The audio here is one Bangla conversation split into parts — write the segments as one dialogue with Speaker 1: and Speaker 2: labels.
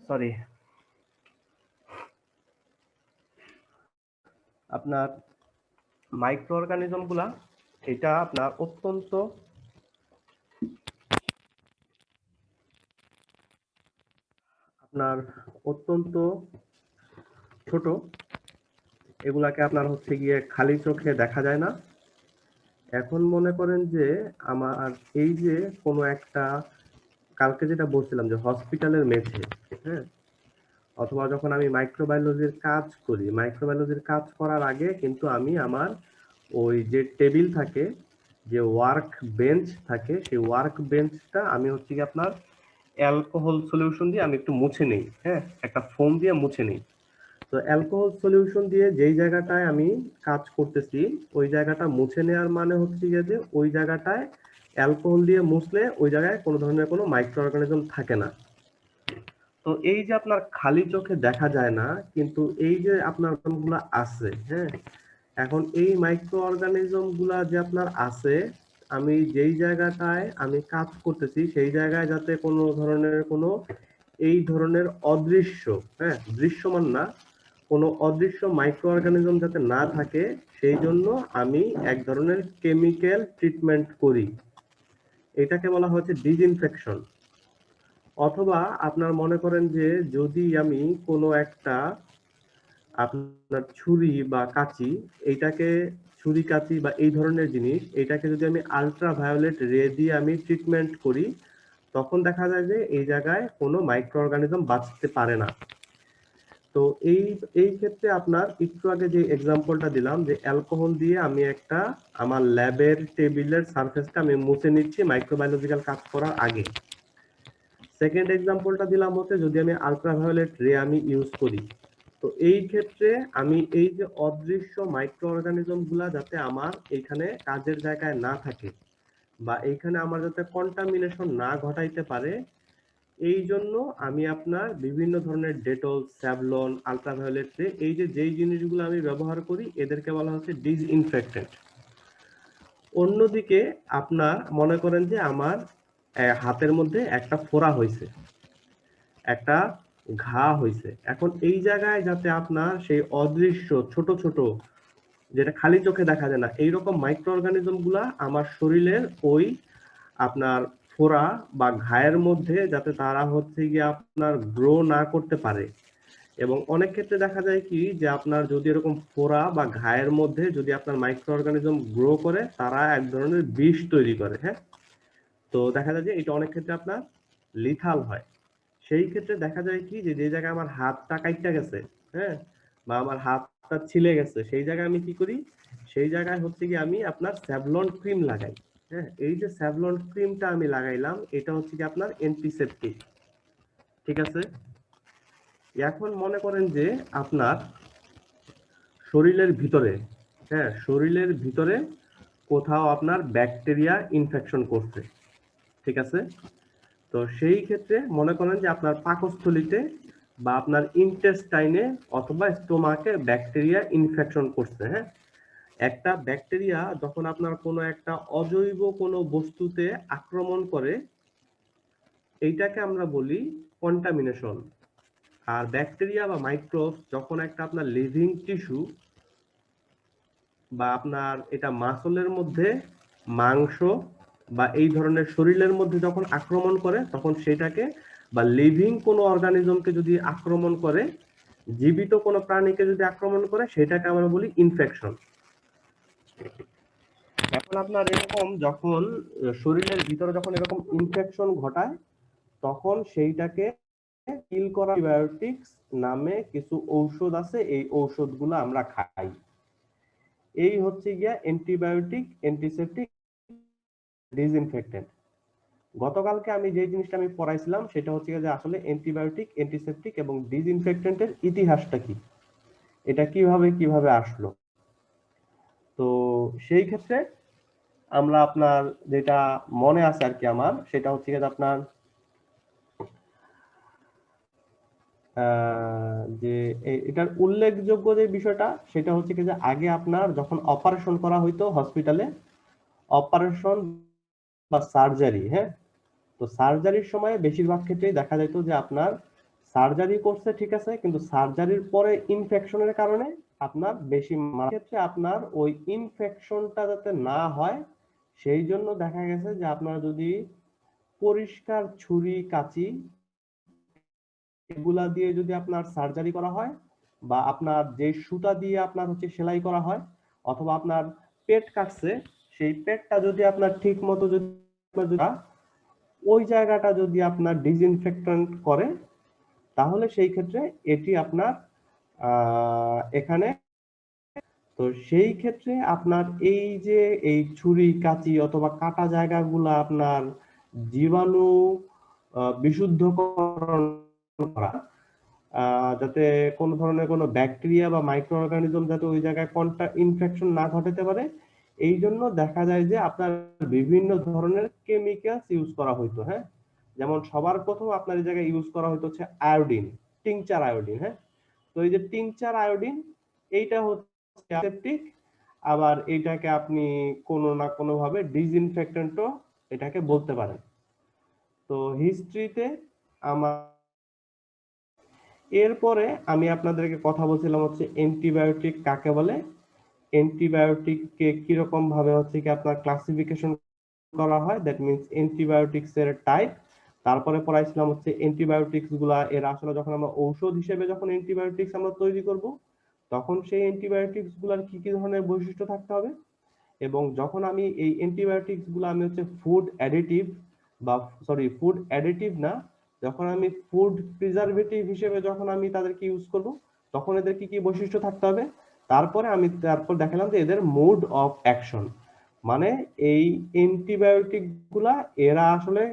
Speaker 1: সরি, আপনার মাইক্রো অর্গানিজম গুলা এটা আপনার অত্যন্ত ছোট। এগুলাকে আপনার হচ্ছে গিয়ে খালি চোখে দেখা যায় না। এখন মনে করেন যে আমার এই যে কোনো একটা, কালকে যেটা বলছিলাম যে হসপিটালের মেঝে, হ্যাঁ, অথবা যখন আমি মাইক্রোবায়োলজির কাজ করি, মাইক্রোবায়োলজির কাজ করার আগে কিন্তু আমি আমার ওই যে টেবিল থাকে, যে ওয়ার্ক বেঞ্চ থাকে, সেই ওয়ার্ক বেঞ্চটা আমি হচ্ছে কি আপনার অ্যালকোহল সলিউশন দিয়ে আমি একটু মুছে নিই, হ্যাঁ, একটা ফোম দিয়ে মুছে নিই। তো অ্যালকোহল সলিউশন দিয়ে যেই জায়গাটায় আমি কাজ করতেছি ওই জায়গাটা মুছে নেওয়ার মানে হচ্ছে গিয়ে যে ওই জায়গাটায় অ্যালকোহল দিয়ে মুছলে ওই জায়গায় কোনো ধরনের কোনো মাইক্রো অর্গানিজম থাকে না। তো এই যে আপনার খালি চোখে দেখা যায় না, কিন্তু এই যে আপনার গুলা আছে, হ্যাঁ, এখন এই মাইক্রো অর্গানিজম গুলা যে আপনার আছে, আমি যেই জায়গাটায় আমি কাজ করতেছি সেই জায়গায় যাতে কোনো ধরনের কোনো এই ধরনের অদৃশ্য, হ্যাঁ, দৃশ্যমান না, কোনো অদৃশ্য মাইক্রো অর্গানিজম যাতে না থাকে, সেই জন্য আমি এক ধরনের কেমিক্যাল ট্রিটমেন্ট করি। এটাকে বলা হচ্ছে ডিসইনফেকশন। অথবা আপনার মনে করেন যে যদি আমি কোনো একটা আপনার ছুরি বা কাঁচি, এইটাকে ছুরি কাঁচি বা এই ধরনের জিনিস, এটাকে যদি আমি আলট্রা ভায়োলেট রে দিয়ে আমি ট্রিটমেন্ট করি, তখন দেখা যায় যে এই জায়গায় কোনো মাইক্রো অর্গানিজম বাঁচতে পারে না। তো এই এই ক্ষেত্রে আপনার একটু আগে যে এক্সাম্পলটা দিলাম যে অ্যালকোহল দিয়ে আমি একটা আমার ল্যাবের টেবিলের সারফেসটা আমি মুছে নিচ্ছি মাইক্রোবায়োলজিক্যাল কাজ করার আগে। সেকেন্ড এক্সাম্পলটা দিলাম হচ্ছে যদি আমি আলট্রাভায়োলেট রে আমি ইউজ করি, তো এই ক্ষেত্রে আমি এই যে অদৃশ্য মাইক্রো অর্গানিজম গুলা যাতে আমার এখানে কাজের জায়গায় না থাকে বা এইখানে আমার যাতে কন্টামিনেশন না ঘটাইতে পারে, এই জন্য আমি আপনার বিভিন্ন ধরনের ডেটল, স্যাভলন, আলট্রাভায়োলেট রে, এই যে যেই জিনিসগুলো আমি ব্যবহার করি এদেরকে বলা হচ্ছে ডিসইনফেক্টেন্ট। অন্যদিকে আপনার মনে করেন যে আমার হাতের মধ্যে একটা ফোড়া হয়েছে, একটা ঘা হয়েছে, এখন এই জায়গায় যাতে আপনার সেই অদৃশ্য ছোট ছোট, যেটা খালি চোখে দেখা যায় না, এইরকম মাইক্রো অর্গানিজম গুলা আমার শরীরের ওই আপনার ফোড়া বা ঘায়ের মধ্যে যাতে তারা হচ্ছে গিয়ে আপনার গ্রো না করতে পারে। এবং অনেক ক্ষেত্রে দেখা যায় কি যে আপনার যদি এরকম ফোড়া বা ঘায়ের মধ্যে যদি আপনার মাইক্রো অর্গানিজম গ্রো করে, তারা এক ধরনের বিষ তৈরি করে, হ্যাঁ। তো দেখা যায় যে এটা অনেক ক্ষেত্রে আপনার লিথাল হয়। সেই ক্ষেত্রে দেখা যায় কি যে যে জায়গায় আমার হাতটা কাইটা গেছে, হ্যাঁ, বা আমার হাতটা ছিলে গেছে, সেই জায়গায় আমি কি করি, সেই জায়গায় হচ্ছে কি আমি আপনার স্যাভলন ক্রিম লাগাই, হ্যাঁ। এই যে স্যাভলন ক্রিমটা আমি লাগাইলাম, এটা হচ্ছে কি আপনার অ্যান্টিসেপটিক, ঠিক আছে। এখন মনে করেন যে আপনার শরীরের ভিতরে, হ্যাঁ, শরীরের ভিতরে কোথাও আপনার ব্যাকটেরিয়া ইনফেকশন করছে, ঠিক আছে। তো সেই ক্ষেত্রে মনে করেন যে আপনার পাকস্থলীতে বা আপনার ইন্টেস্টাইনে অথবা স্টোমাকে ব্যাকটেরিয়া ইনফেকশন করছে, হ্যাঁ। একটা ব্যাকটেরিয়া যখন আপনার কোনো একটা অজৈব কোনো বস্তুতে আক্রমণ করে, এইটাকে আমরা বলি কন্টামিনেশন। আর ব্যাকটেরিয়া বা মাইক্রোবস যখন একটা আপনার লিভিং টিস্যু বা আপনার এটা মাসলের মধ্যে, মাংস বা এই ধরনের শরীরের মধ্যে যখন আক্রমণ করে, তখন সেটাকে বা লিভিং কোনো অর্গানিজমকে যদি আক্রমণ করে, জীবিত কোনো প্রাণীকে যদি আক্রমণ করে, সেটাকে আমরা বলি ইনফেকশন। এখন আপনার এরকম যখন শরীরের ভিতরে যখন এরকম ইনফেকশন ঘটায়, তখন সেইটাকে কিল করা অ্যান্টিবায়োটিক্স নামে কিছু ঔষধ আছে, এই ঔষধগুলো আমরা খাই। এই হচ্ছে গিয়া অ্যান্টিবায়োটিক, অ্যান্টিসেপটিক, ডিসইনফেক্টেন্ট। গতকালকে আমি যে জিনিসটা আমি পড়াইছিলাম সেটা হচ্ছে যে আসলে অ্যান্টিবায়োটিক, অ্যান্টিসেপটিক এবং ডিসইনফেক্টেন্টের ইতিহাসটা কি, এটা কিভাবে আসলো। তো সেই ক্ষেত্রে আমরা আপনার যেটা মনে আছে আর কি আমার, সেটা হচ্ছে যে আপনার যে এটার উল্লেখযোগ্য যে বিষয়টা সেটা হচ্ছে কি যে আগে আপনার যখন অপারেশন করা হইতো হসপিটালে, অপারেশন বা সার্জারি, হ্যাঁ, তো সার্জারির সময় বেশিরভাগ ক্ষেত্রেই দেখা যেত যে আপনার সার্জারি করছে ঠিক আছে, কিন্তু সার্জারির পরে ইনফেকশনের কারণে আপনার বেশি ক্ষেত্রে আপনার ওই ইনফেকশনটা যাতে না হয় সেই জন্য দেখা গেছে যে আপনার যদি পরিষ্কার ছুরি কাঁচি এগুলা দিয়ে যদি আপনার সার্জারি করা হয়, বা আপনার যে সুতা দিয়ে আপনার হচ্ছে সেলাই করা হয়, অথবা আপনার পেট কাটছে সেই পেটটা যদি আপনার ঠিক মতো যদি ওই জায়গাটা যদি আপনার ডিসইনফেক্টেন্ট করে, তাহলে সেই ক্ষেত্রে এটি আপনার এখানে, তো সেই ক্ষেত্রে আপনার এই যে এই ছুরি কাঁচি অথবা কাটা জায়গাগুলো আপনার জীবাণু বিশুদ্ধকরণ করা, যাতে কোনো ধরনের কোনো ব্যাকটেরিয়া বা মাইক্রো অর্গানিজম যাতে ওই জায়গায় ইনফেকশন না ঘটাতে পারে, এই জন্য দেখা যায় যে আপনার বিভিন্ন ধরনের কেমিক্যালস ইউজ করা হইতো। হ্যাঁ, যেমন সবার প্রথম আপনার এই জায়গায় ইউজ করা হইতো হচ্ছে আয়োডিন, টিংচার আয়োডিন। হ্যাঁ, তো এই যে টিংচার আয়োডিন এইটা হচ্ছে অ্যান্টিসেপটিক, আবার এইটাকে আপনি কোনো না কোনো ভাবে ডিসইনফেক্টেন্টও এটাকে বলতে পারেন। তো হিস্ট্রিতে আমার এরপরে আমি আপনাদেরকে কথা বলছিলাম হচ্ছে অ্যান্টিবায়োটিক কাকে বলে, অ্যান্টিবায়োটিককে কিরকম ভাবে হচ্ছে কি আপনার ক্লাসিফিকেশন করা হয়, দ্যাট মিনস অ্যান্টিবায়োটিক্স এর টাইপ। তারপরে পড়াইছিলাম হচ্ছে অ্যান্টিবায়োটিক্স গুলা এর আসলে যখন আমরা ঔষধ হিসেবে যখন অ্যান্টিবায়োটিক্স আমরা তৈরি করব, তখন সেই অ্যান্টিবায়োটিক্স গুলার কি কি ধরনের বৈশিষ্ট্য থাকতে হবে, এবং যখন আমি এই অ্যান্টিবায়োটিক্স গুলো আমি হচ্ছে ফুড অ্যাডিটিভ বা সরি ফুড অ্যাডিটিভ না, যখন আমি ফুড প্রিজারভেটিভ হিসেবে যখন আমি তাদেরকে ইউজ করব, তখন এদের কি কি বৈশিষ্ট্য থাকতে হবে। তারপরে আমি দেখালাম যে এদের মোড অফ অ্যাকশন, মানে এই অ্যান্টিবায়োটিক গুলা এরা আসলে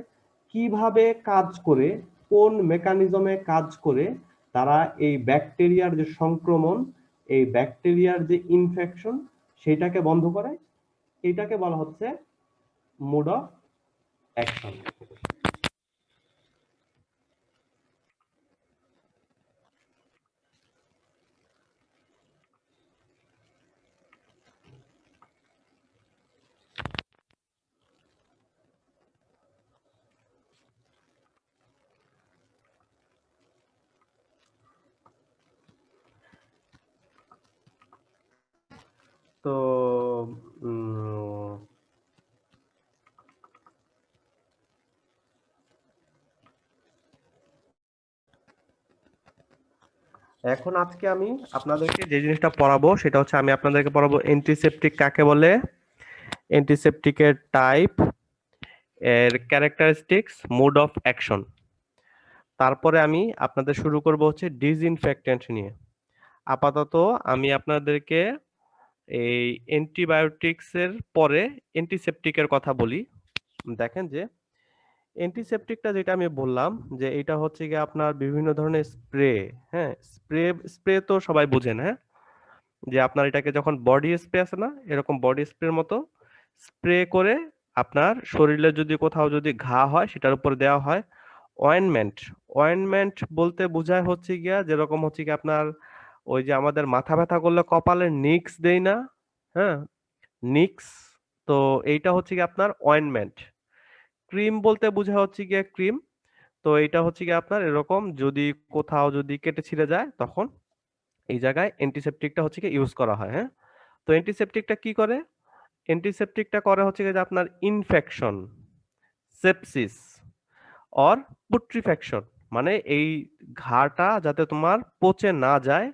Speaker 1: কিভাবে কাজ করে, কোন মেকানিজমে কাজ করে তারা এই ব্যাকটেরিয়ার যে সংক্রমণ, এই ব্যাকটেরিয়ার যে ইনফেকশন সেটাকে বন্ধ করে, এটাকে বলা হচ্ছে মোড অফ অ্যাকশন। তো এখন আজকে আমি আপনাদেরকে যে জিনিসটা পড়াবো সেটা হচ্ছে আমি আপনাদেরকে পড়াবো অ্যান্টিসেপটিক কাকে বলে, অ্যান্টিসেপটিকের টাইপ, এর ক্যারেক্টারিস্টিক্স, মোড অফ অ্যাকশন। তারপরে আমি আপনাদের শুরু করব হচ্ছে ডিসইনফেক্টেন্ট নিয়ে। আপাতত আমি আপনাদেরকে এই অ্যান্টিবায়োটিক্স এর পরে অ্যান্টিসেপটিকের কথা বলি। দেখেন যে অ্যান্টিসেপটিকটা যেটা আমি বললাম যে এটা হচ্ছে গিয়ে আপনার বিভিন্ন ধরনের স্প্রে। হ্যাঁ, স্প্রে স্প্রে তো সবাই বুঝেন। হ্যাঁ, যে আপনার এটাকে যখন বডি স্প্রে আছে না, এরকম বডি স্প্রের মতো স্প্রে করে আপনার শরীরে যদি কোথাও যদি ঘা হয় সেটার উপর দেওয়া হয় অয়েনমেন্ট। অয়েনমেন্ট বলতে বোঝায় হচ্ছে গিয়া যেরকম হচ্ছে কি আপনার ওই যে আমাদের মাথা ব্যথা করলে কপালে নিক্স দেই না, হ্যাঁ, নিক্স, তো এইটা হচ্ছে কি আপনার অয়েনমেন্ট। ক্রিম বলতে বোঝা হচ্ছে গিয়া ক্রিম, তো এটা হচ্ছে গিয়ে আপনার এরকম যদি কোথাও যদি কেটে ছিঁড়ে যায় তখন এই জায়গায় অ্যান্টিসেপটিকটা হচ্ছে কি ইউজ করা হয়। হ্যাঁ, তো অ্যান্টিসেপটিকটা কি করে, অ্যান্টিসেপটিকটা করে হচ্ছে গিয়ে যে আপনার ইনফেকশন, সেপসিস অর পুট্রিফ্যাকশন, মানে এই ঘাটা যাতে তোমার পচে না যায়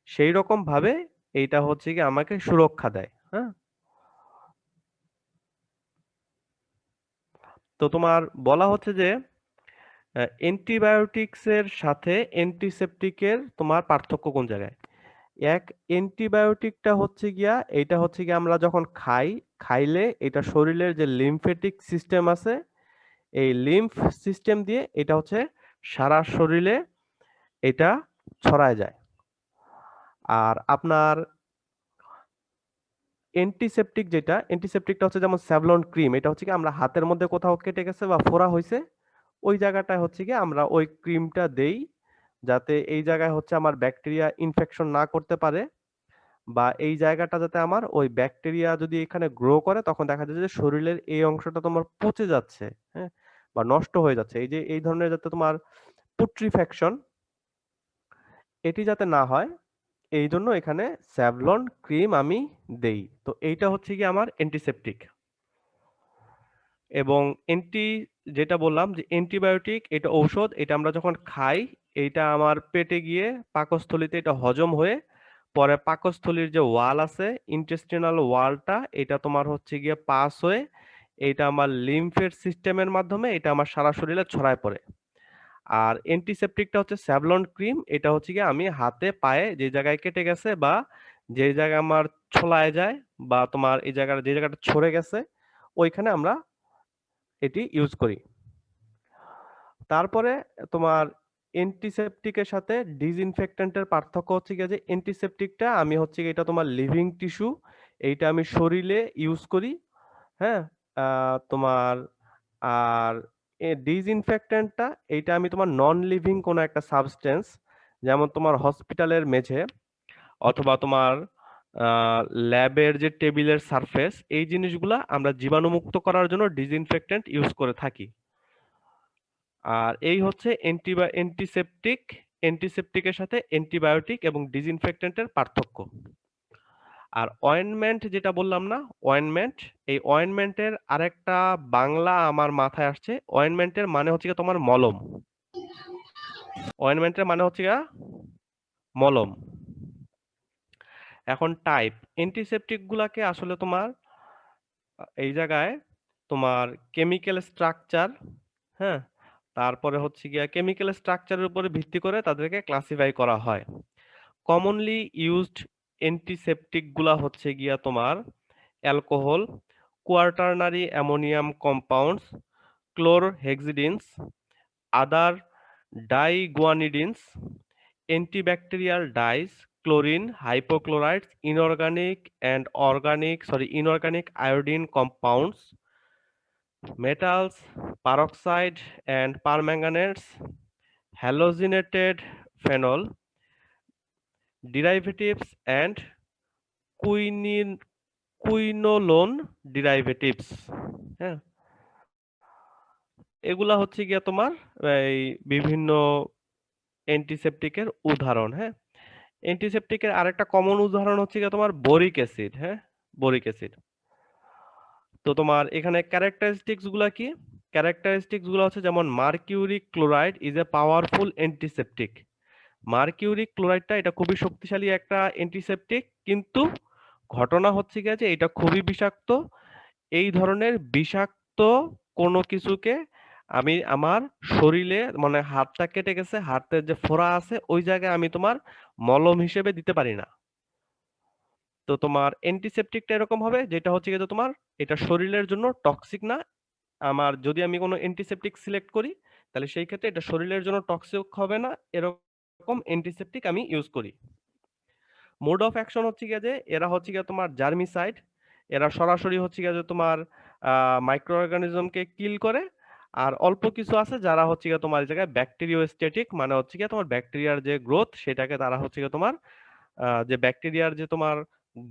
Speaker 1: সেই রকম ভাবে এইটা হচ্ছে কি আমাকে সুরক্ষা দেয়। হ্যাঁ, তো তোমার বলা হচ্ছে যে অ্যান্টিবায়োটিক্স এর সাথে অ্যান্টিসেপটিকের তোমার পার্থক্য কোন জায়গায়। এক, অ্যান্টিবায়োটিকটা হচ্ছে গিয়া এটা হচ্ছে গিয়া আমরা যখন খাইলে এটা শরীরের যে লিম্ফেটিক সিস্টেম আছে এই লিম্ফ সিস্টেম দিয়ে এটা হচ্ছে সারা শরীরে এটা ছড়ায় যায়। আর আপনার অ্যান্টিসেপটিকটা হচ্ছে যেমন স্যাভলন ক্রিম, এটা হচ্ছে কি আমরা হাতের মধ্যে কোথাও কেটে গেছে বা ফোড়া হয়েছে ওই জায়গাটায় হচ্ছে কি আমরা ওই ক্রিমটা দেই যাতে এই জায়গায় হচ্ছে আমার ব্যাকটেরিয়া ইনফেকশন না করতে পারে, বা এই জায়গাটা যাতে আমার ওই ব্যাকটেরিয়া যদি এখানে গ্রো করে তখন দেখা যায় যে শরীরের এই অংশটা তোমার পচে যাচ্ছে। হ্যাঁ, বা নষ্ট হয়ে যাচ্ছে, এই যে এই ধরনের যাতে তোমার পুট্রিফ্যাকশন এটি যাতে না হয়, এই জন্য এখানে স্যাভলন ক্রিম আমি দেই। তো এইটা হচ্ছে কি আমার অ্যান্টিসেপটিক। এবং এন্টি যেটা বললাম যে অ্যান্টিবায়োটিক এটা ঔষধ, এটা আমরা যখন খাই এইটা আমার পেটে গিয়ে পাকস্থলীতে এটা হজম হয়ে পরে পাকস্থলীর যে ওয়াল আছে ইন্টেস্টিনাল ওয়ালটা এটা তোমার হচ্ছে গিয়ে পাস হয়ে এটা আমার লিম্ফের সিস্টেমের মাধ্যমে এটা আমার সারা শরীরে ছড়ায় পড়ে। আর অ্যান্টিসেপটিকটা হচ্ছে স্যাভলন ক্রিম, এটা হচ্ছে গিয়ে আমি হাতে পায়ে যে জায়গায় কেটে গেছে বা যে জায়গায় আমার ছোলায় যায় বা তোমার এই জায়গাটা যে জায়গাটা ছড়ে গেছে ওইখানে আমরা এটি ইউজ করি। তারপরে তোমার অ্যান্টিসেপটিকের সাথে ডিসইনফেক্ট্যান্টের পার্থক্য হচ্ছে গিয়ে যে অ্যান্টিসেপটিকটা আমি হচ্ছে গিয়ে এটা তোমার লিভিং টিস্যু, এইটা আমি শরীরে ইউজ করি। হ্যাঁ, তোমার আর ডিসইনফেক্ট্যান্টটা এইটা আমি তোমার নন লিভিং কোনো একটা সাবস্টেন্স, যেমন তোমার হসপিটালের মেঝে অথবা তোমার ল্যাবের যে টেবিলের সারফেস এই জিনিসগুলা আমরা জীবাণুমুক্ত করার জন্য ডিসইনফেক্ট্যান্ট ইউজ করে থাকি। আর এই হচ্ছে অ্যান্টিসেপটিকের সাথে অ্যান্টিবায়োটিক এবং ডিসইনফেক্ট্যান্টের পার্থক্য। আর অয়েনমেন্ট যেটা বললাম না, অয়েনমেন্ট, এই অয়েনমেন্টের আরেকটা বাংলা আমার মাথায় আসছে, অয়েনমেন্টের মানে হচ্ছে গিয়ে তোমার মলম। অয়েনমেন্টের মানে হচ্ছে গিয়ে মলম। এখন টাইপ অ্যান্টিসেপটিক গুলাকে আসলে তোমার এই জায়গায় তোমার কেমিক্যাল স্ট্রাকচার, হ্যাঁ, তারপরে হচ্ছে গিয়া কেমিক্যাল স্ট্রাকচারের উপরে ভিত্তি করে তাদেরকে ক্লাসিফাই করা হয়। কমনলি ইউজড অ্যান্টিসেপটিক গুলা হচ্ছে গিয়া তোমার alcohol, quaternary ammonium compounds, ক্লোরহেক্সিডিনস, other ডাইগুয়ানিডিনস, antibacterial dyes, chlorine, hypochlorites, inorganic iodine compounds, metals, peroxide and permanganates, halogenated phenol, derivatives and quinin quinolone derivatives। হ্যাঁ, এগুলা হচ্ছে গিয়া তোমার এই বিভিন্ন অ্যান্টিসেপটিকের উদাহরণ। হ্যাঁ, অ্যান্টিসেপটিকের আরেকটা কমন উদাহরণ হচ্ছে গিয়ে তোমার বোরিক অ্যাসিড। হ্যাঁ, বোরিক অ্যাসিড। তো তোমার এখানে ক্যারেক্টারিস্টিক্স গুলা কি? ক্যারেক্টারিস্টিক্স গুলো হচ্ছে যেমন mercuric chloride is a powerful antiseptic. Mercuric ক্লোরাইডটা এটা খুবই শক্তিশালী একটা অ্যান্টিসেপটিক, কিন্তু ঘটনা হচ্ছে গিয়ে যে এটা খুবই বিষাক্ত। এই ধরনের বিষাক্ত কোনো কিছুকে আমি আমার শরীরে মানে হাতটা কেটে গেছে, হাতের যে ফোড়া আছে ওই জায়গায় আমি তোমার মলম হিসেবে দিতে পারি না। তো তোমার অ্যান্টিসেপটিকটা এরকম হবে যেটা হচ্ছে গিয়ে যে তোমার এটা শরীরের জন্য টক্সিক না। আমার যদি আমি কোনো অ্যান্টিসেপটিক সিলেক্ট করি তাহলে সেই ক্ষেত্রে এটা শরীরের জন্য টক্সিক হবে না, এরকম অ্যান্টিসেপটিক আমি ইউজ করি। মোড অফ অ্যাকশন হচ্ছে গিয়ে যে এরা হচ্ছে গিয়ে তোমার জার্মিসাইড, এরা সরাসরি হচ্ছে গিয়ে যে তোমার মাইক্রো অর্গানিজমকে কিল করে। আর অল্প কিছু আছে যারা হচ্ছে গিয়ে তোমার এই জায়গায় ব্যাকটেরিওস্ট্যাটিক, মানে হচ্ছে গিয়ে তোমার ব্যাকটেরিয়ার যে গ্রোথ সেটাকে তারা হচ্ছে গিয়ে তোমার যে ব্যাকটেরিয়ার যে তোমার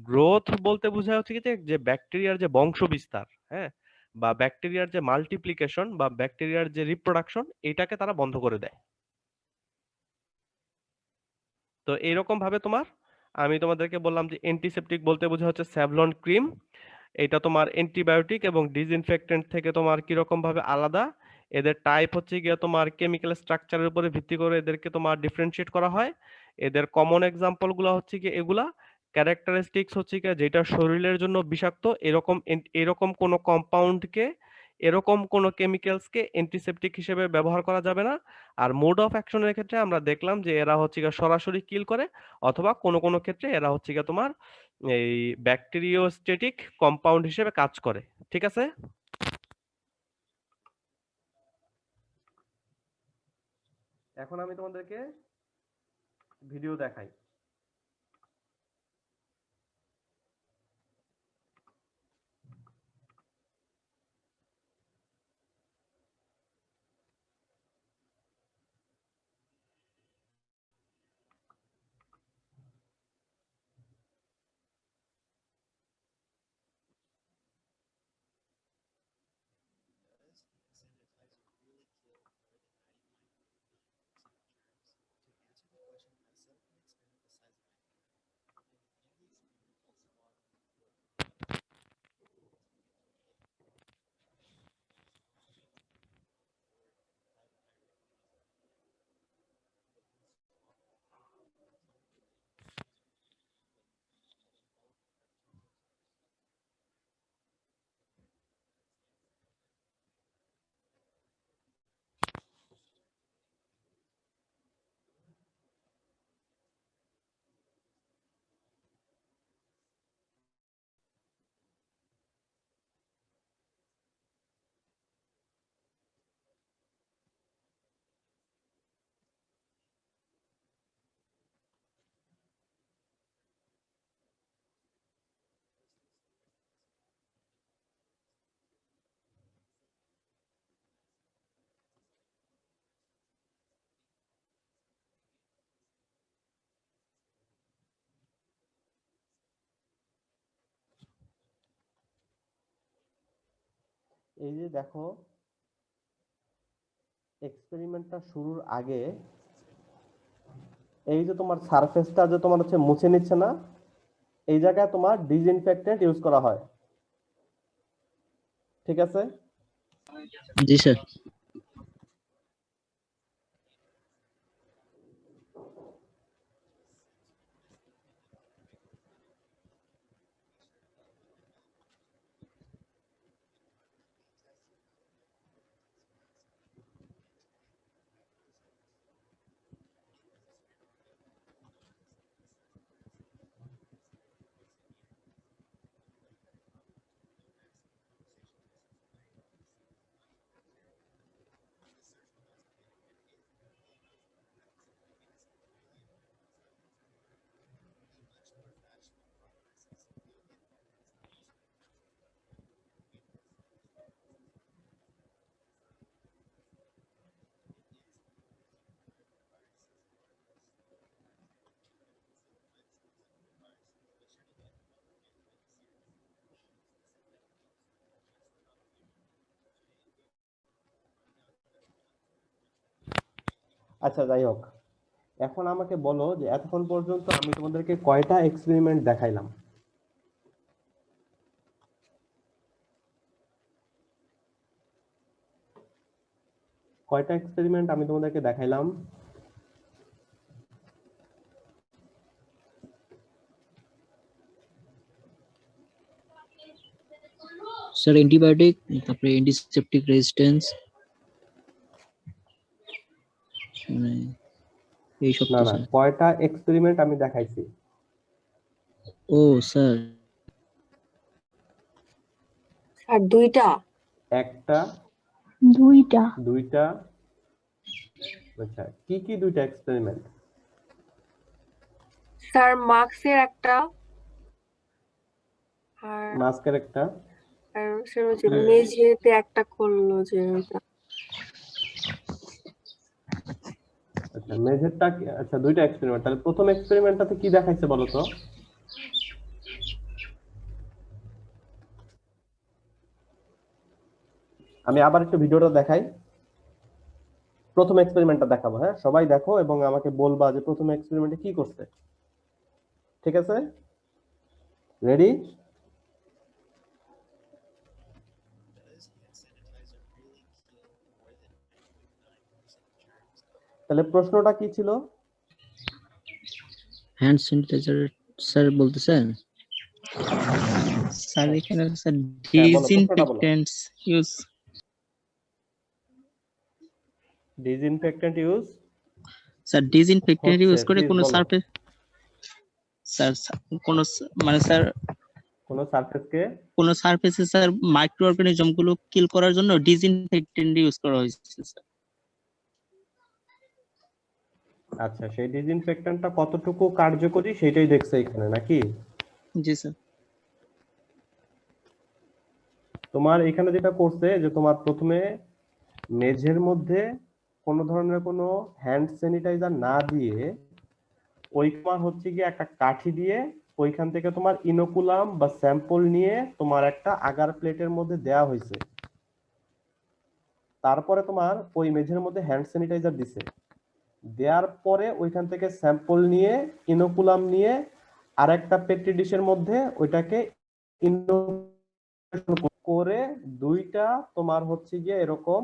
Speaker 1: গ্রোথ বলতে বোঝায় হচ্ছে কি যে ব্যাকটেরিয়ার যে বংশ বিস্তার, হ্যাঁ, বা ব্যাকটেরিয়ার যে মাল্টিপ্লিকেশন বা ব্যাকটেরিয়ার যে রিপ্রোডাকশন এটাকে তারা বন্ধ করে দেয়। তো এইরকম ভাবে তোমার আমি তোমাদেরকে বললাম যে অ্যান্টিসেপটিক বলতে বোঝা হচ্ছে স্যাভলন ক্রিম, এটা তোমার অ্যান্টিবায়োটিক এবং ডিসইনফেক্টেন্ট থেকে তোমার কিরকম ভাবে আলাদা। এদের টাইপ হচ্ছে গিয়ে তোমার কেমিক্যাল স্ট্রাকচারের উপরে ভিত্তি করে এদেরকে তোমার ডিফারেন্সিয়েট করা হয়। এদের কমন এক্সাম্পল গুলো হচ্ছে কি এগুলা। ক্যারেক্টারিস্টিক্স হচ্ছে কি যেটা শরীরের জন্য বিষাক্ত এরকম কোনো কম্পাউন্ডকে, এরকম কোনো কেমিক্যালসকে অ্যান্টিসেপটিক হিসেবে ব্যবহার করা যাবে না। আর মোড অফ অ্যাকশনের ক্ষেত্রে আমরা দেখলাম যে এরা হচ্ছে গিয়ে সরাসরি কিল করে অথবা কোনো কোনো ক্ষেত্রে এরা হচ্ছে গিয়ে তোমার এই ব্যাকটেরিওস্টেটিক কম্পাউন্ড হিসেবে কাজ করে। ঠিক আছে? এখন আমি তোমাদেরকে ভিডিও দেখাই। এই যে দেখো এক্সপেরিমেন্টটা শুরুর আগে এই যে তোমার সারফেসটা যে তোমার হচ্ছে মুছে নিচ্ছে না, এই জায়গায় তোমার ডিসইনফেক্টেন্ট ইউজ করা হয়, ঠিক আছে?
Speaker 2: জি স্যার।
Speaker 1: আচ্ছা, যাই হোক, এখন আমাকে বলো যে এতক্ষণ পর্যন্ত আমি তোমাদেরকে কয়টা এক্সপেরিমেন্ট দেখাইলাম? কয়টা এক্সপেরিমেন্ট আমি তোমাদেরকে দেখাইলাম?
Speaker 2: স্যার অ্যান্টিবায়োটিক, তারপরে অ্যান্টিসেপটিক রেজিস্ট্যান্স, মানে এইসব
Speaker 1: না
Speaker 2: তো
Speaker 1: না,
Speaker 2: স্যার।
Speaker 1: কয়টা এক্সপেরিমেন্ট আমি দেখাইছি?
Speaker 2: ও স্যার,
Speaker 3: আর দুইটা।
Speaker 1: একটা,
Speaker 3: দুইটা।
Speaker 1: দুইটা। আচ্ছা, কি কি দুইটা এক্সপেরিমেন্ট?
Speaker 3: স্যার মার্কসের একটা, আর
Speaker 1: মাস্কের একটা।
Speaker 3: আর সে যে মেঝেতে একটা করলো যে ওটা।
Speaker 1: আচ্ছা, মেজরটা আচ্ছা, দুইটা এক্সপেরিমেন্ট। তাহলে প্রথম এক্সপেরিমেন্টটাতে কি দেখাইছে বলো তো? আমি আবার একটু ভিডিওটা দেখাই, প্রথম এক্সপেরিমেন্টটা দেখাবো। হ্যাঁ, সবাই দেখো এবং আমাকে বলবা যে প্রথম এক্সপেরিমেন্টে কি করছে, ঠিক আছে? রেডি? তাহলে প্রশ্নটা কি ছিল?
Speaker 2: হ্যান্ড স্যানিটাইজার স্যার বলতেছেন? স্যার এখানে স্যার
Speaker 1: হ্যাঁ, বলো, প্রশ্নটা বলো।
Speaker 2: Disinfectants use.
Speaker 1: Disinfectant use
Speaker 2: sir disinfectant use করে
Speaker 1: প্লিজ
Speaker 2: কোনো
Speaker 1: বলো।
Speaker 2: সারফেস, স্যার কোনো মানে স্যার
Speaker 1: কোন সারফেসকে
Speaker 2: কোনো সারফেসে স্যার মাইক্রো অর্গানিজম গুলো কিল করার জন্য ডিসইনফেক্টেন্ট ইউজ করা হয়েছে স্যার।
Speaker 1: আচ্ছা, সেই ডিসইনফেক্ট্যান্টটা কতটুকু কার্যকরী সেটাই দেখছে এখানে, নাকি?
Speaker 2: জি স্যার।
Speaker 1: তোমার এখানে যেটা করছে যে তোমার প্রথমে মেঝের মধ্যে কোনো ধরনের কোনো হ্যান্ড স্যানিটাইজার না দিয়ে ওই তোমার হচ্ছে গিয়ে একটা কাঠি দিয়ে ওইখান থেকে তোমার ইনোকুলাম বা স্যাম্পল নিয়ে তোমার একটা আগার প্লেটের মধ্যে দেয়া হয়েছে। তারপরে তোমার ওই মেঝের মধ্যে হ্যান্ড স্যানিটাইজার দিছে, দেওয়ার পরে ওইখান থেকে স্যাম্পল নিয়ে ইনোকুলাম নিয়ে আরেকটা পেট্রি ডিশের মধ্যে ওইটাকে করে দুইটা তোমার হচ্ছে গিয়ে এরকম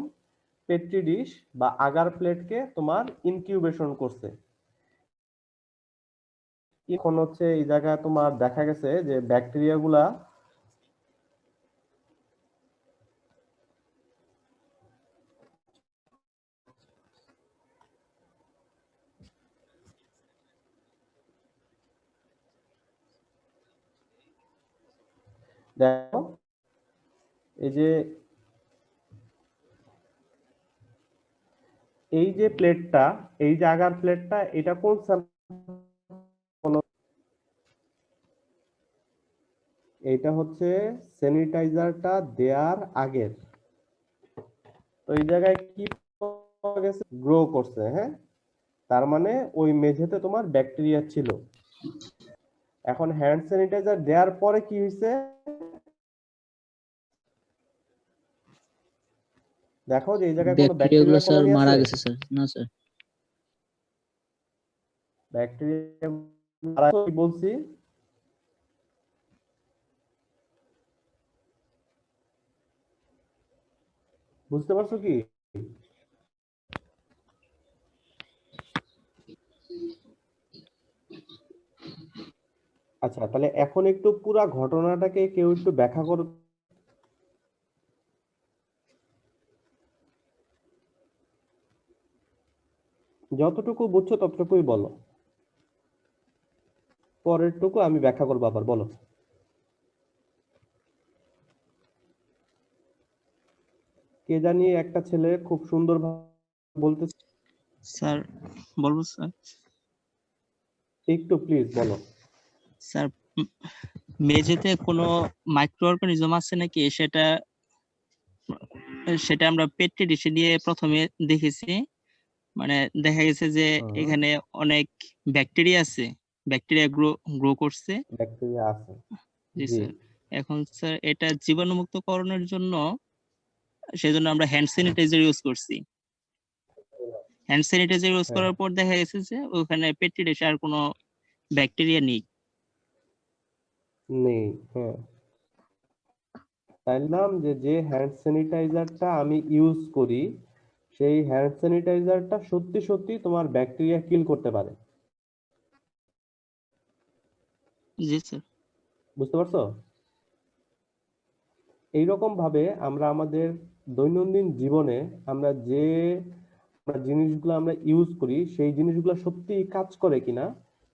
Speaker 1: পেট্রি ডিশ বা আগার প্লেটকে তোমার ইনকিউবেশন করছে। এখন হচ্ছে এই জায়গায় তোমার দেখা গেছে যে ব্যাকটেরিয়া গুলা দেখো এই যে প্লেটটা, এই যে আগার প্লেটটা, এটা কোন এইটা হচ্ছে স্যানিটাইজারটা দেয়ার আগের। তো এই জায়গায় কি গেছে, গ্রো করছে। হ্যাঁ, তার মানে ওই মেঝেতে তোমার ব্যাকটেরিয়া ছিল। এখন হ্যান্ড স্যানিটাইজার দেওয়ার পরে কি হয়েছে, দেখো যে এই জায়গায় কোনো
Speaker 4: ব্যাকটেরিয়া গুলো
Speaker 1: ব্যাকটেরিয়া
Speaker 4: স্যার
Speaker 1: কলোনি
Speaker 4: মারা
Speaker 1: আছে?
Speaker 4: গেছে স্যার। না স্যার।
Speaker 1: ব্যাকটেরিয়া মারা কি বলছি? বুঝতে পারছো কি? আচ্ছা, তাহলে এখন একটু পুরা ঘটনাটাকে কেউ একটু ব্যাখ্যা করো। যতটুকু বুঝছো ততটুকুই বলো, পরেরটুকু আমি ব্যাখ্যা করবো। আবার বলো। কে জানি একটা ছেলে খুব সুন্দর বলতে,
Speaker 2: স্যার বলবো স্যার?
Speaker 1: একটু প্লিজ বলো।
Speaker 2: স্যার মেঝেতে কোনো মাইক্রো অর্গানিজম আছে নাকি সেটা সেটা আমরা পেট্রি ডিশে নিয়ে প্রথমে দেখেছি। মানে দেখা গেছে যে এখানে অনেক ব্যাকটেরিয়া আছে, ব্যাকটেরিয়া গ্রো করছে।
Speaker 1: ব্যাকটেরিয়া আছে,
Speaker 2: জি
Speaker 1: জি।
Speaker 2: স্যার। এখন স্যার এটা জীবাণুমুক্ত করণের জন্য সেজন্য আমরা হ্যান্ড স্যানিটাইজার ইউজ করছি। হ্যান্ড স্যানিটাইজার ইউজ
Speaker 1: হ্যাঁ,
Speaker 2: করার পর দেখা গেছে যে ওখানে পেট্রি ডিশে আর কোনো ব্যাকটেরিয়া নেই।
Speaker 1: নেই। হ্যাঁ, চাইলাম যে যে হ্যান্ড স্যানিটাইজারটা আমি ইউজ করি সেই হ্যান্ড স্যানিটাইজারটা সত্যি সত্যি তোমার ব্যাকটেরিয়া কিল করতে পারে।
Speaker 2: জি স্যার।
Speaker 1: বুঝতে পারছো? এইরকম ভাবে আমরা আমাদের দৈনন্দিন জীবনে আমরা যে জিনিসগুলো আমরা ইউজ করি সেই জিনিসগুলো সত্যি কাজ করে কিনা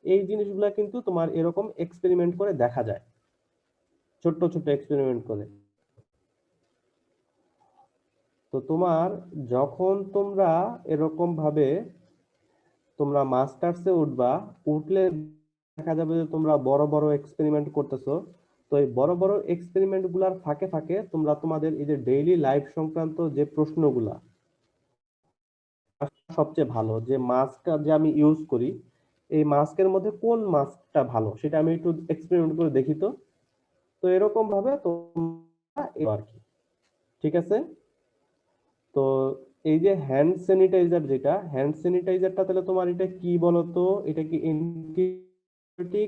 Speaker 1: এই জিনিসগুলো কিন্তু তোমার এরকম এক্সপেরিমেন্ট করে দেখা যায়, ছোট্ট ছোট্ট এক্সপেরিমেন্ট করে। তো তোমার যখন তোমরা এরকম ভাবে তোমরা মাস্টার্সে উঠবা, উঠলে দেখা যাবে যে তোমরা বড় বড় এক্সপেরিমেন্ট করতেছো। তো এই বড় বড় এক্সপেরিমেন্ট গুলার ফাঁকে ফাঁকে তোমরা তোমাদের এই যে ডেইলি লাইফ সংক্রান্ত যে প্রশ্নগুলা, সবচেয়ে ভালো যে মাস্কটা যে আমি ইউজ করি এই মাস্কের মধ্যে কোন মাস্কটা ভালো সেটা আমি একটু এক্সপেরিমেন্ট করে দেখি। তো তো এরকম ভাবে তোমরা আর কি, ঠিক আছে? তো এই যে হ্যান্ড স্যানিটাইজার, যেটা হ্যান্ড স্যানিটাইজারটা তাহলে তোমার এটা কি বলতো? এটা কি অ্যান্টিবায়োটিক?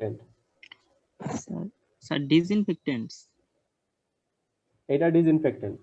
Speaker 2: Sir sir disinfectants.
Speaker 1: এটা ডিসইনফেক্টেন্ট।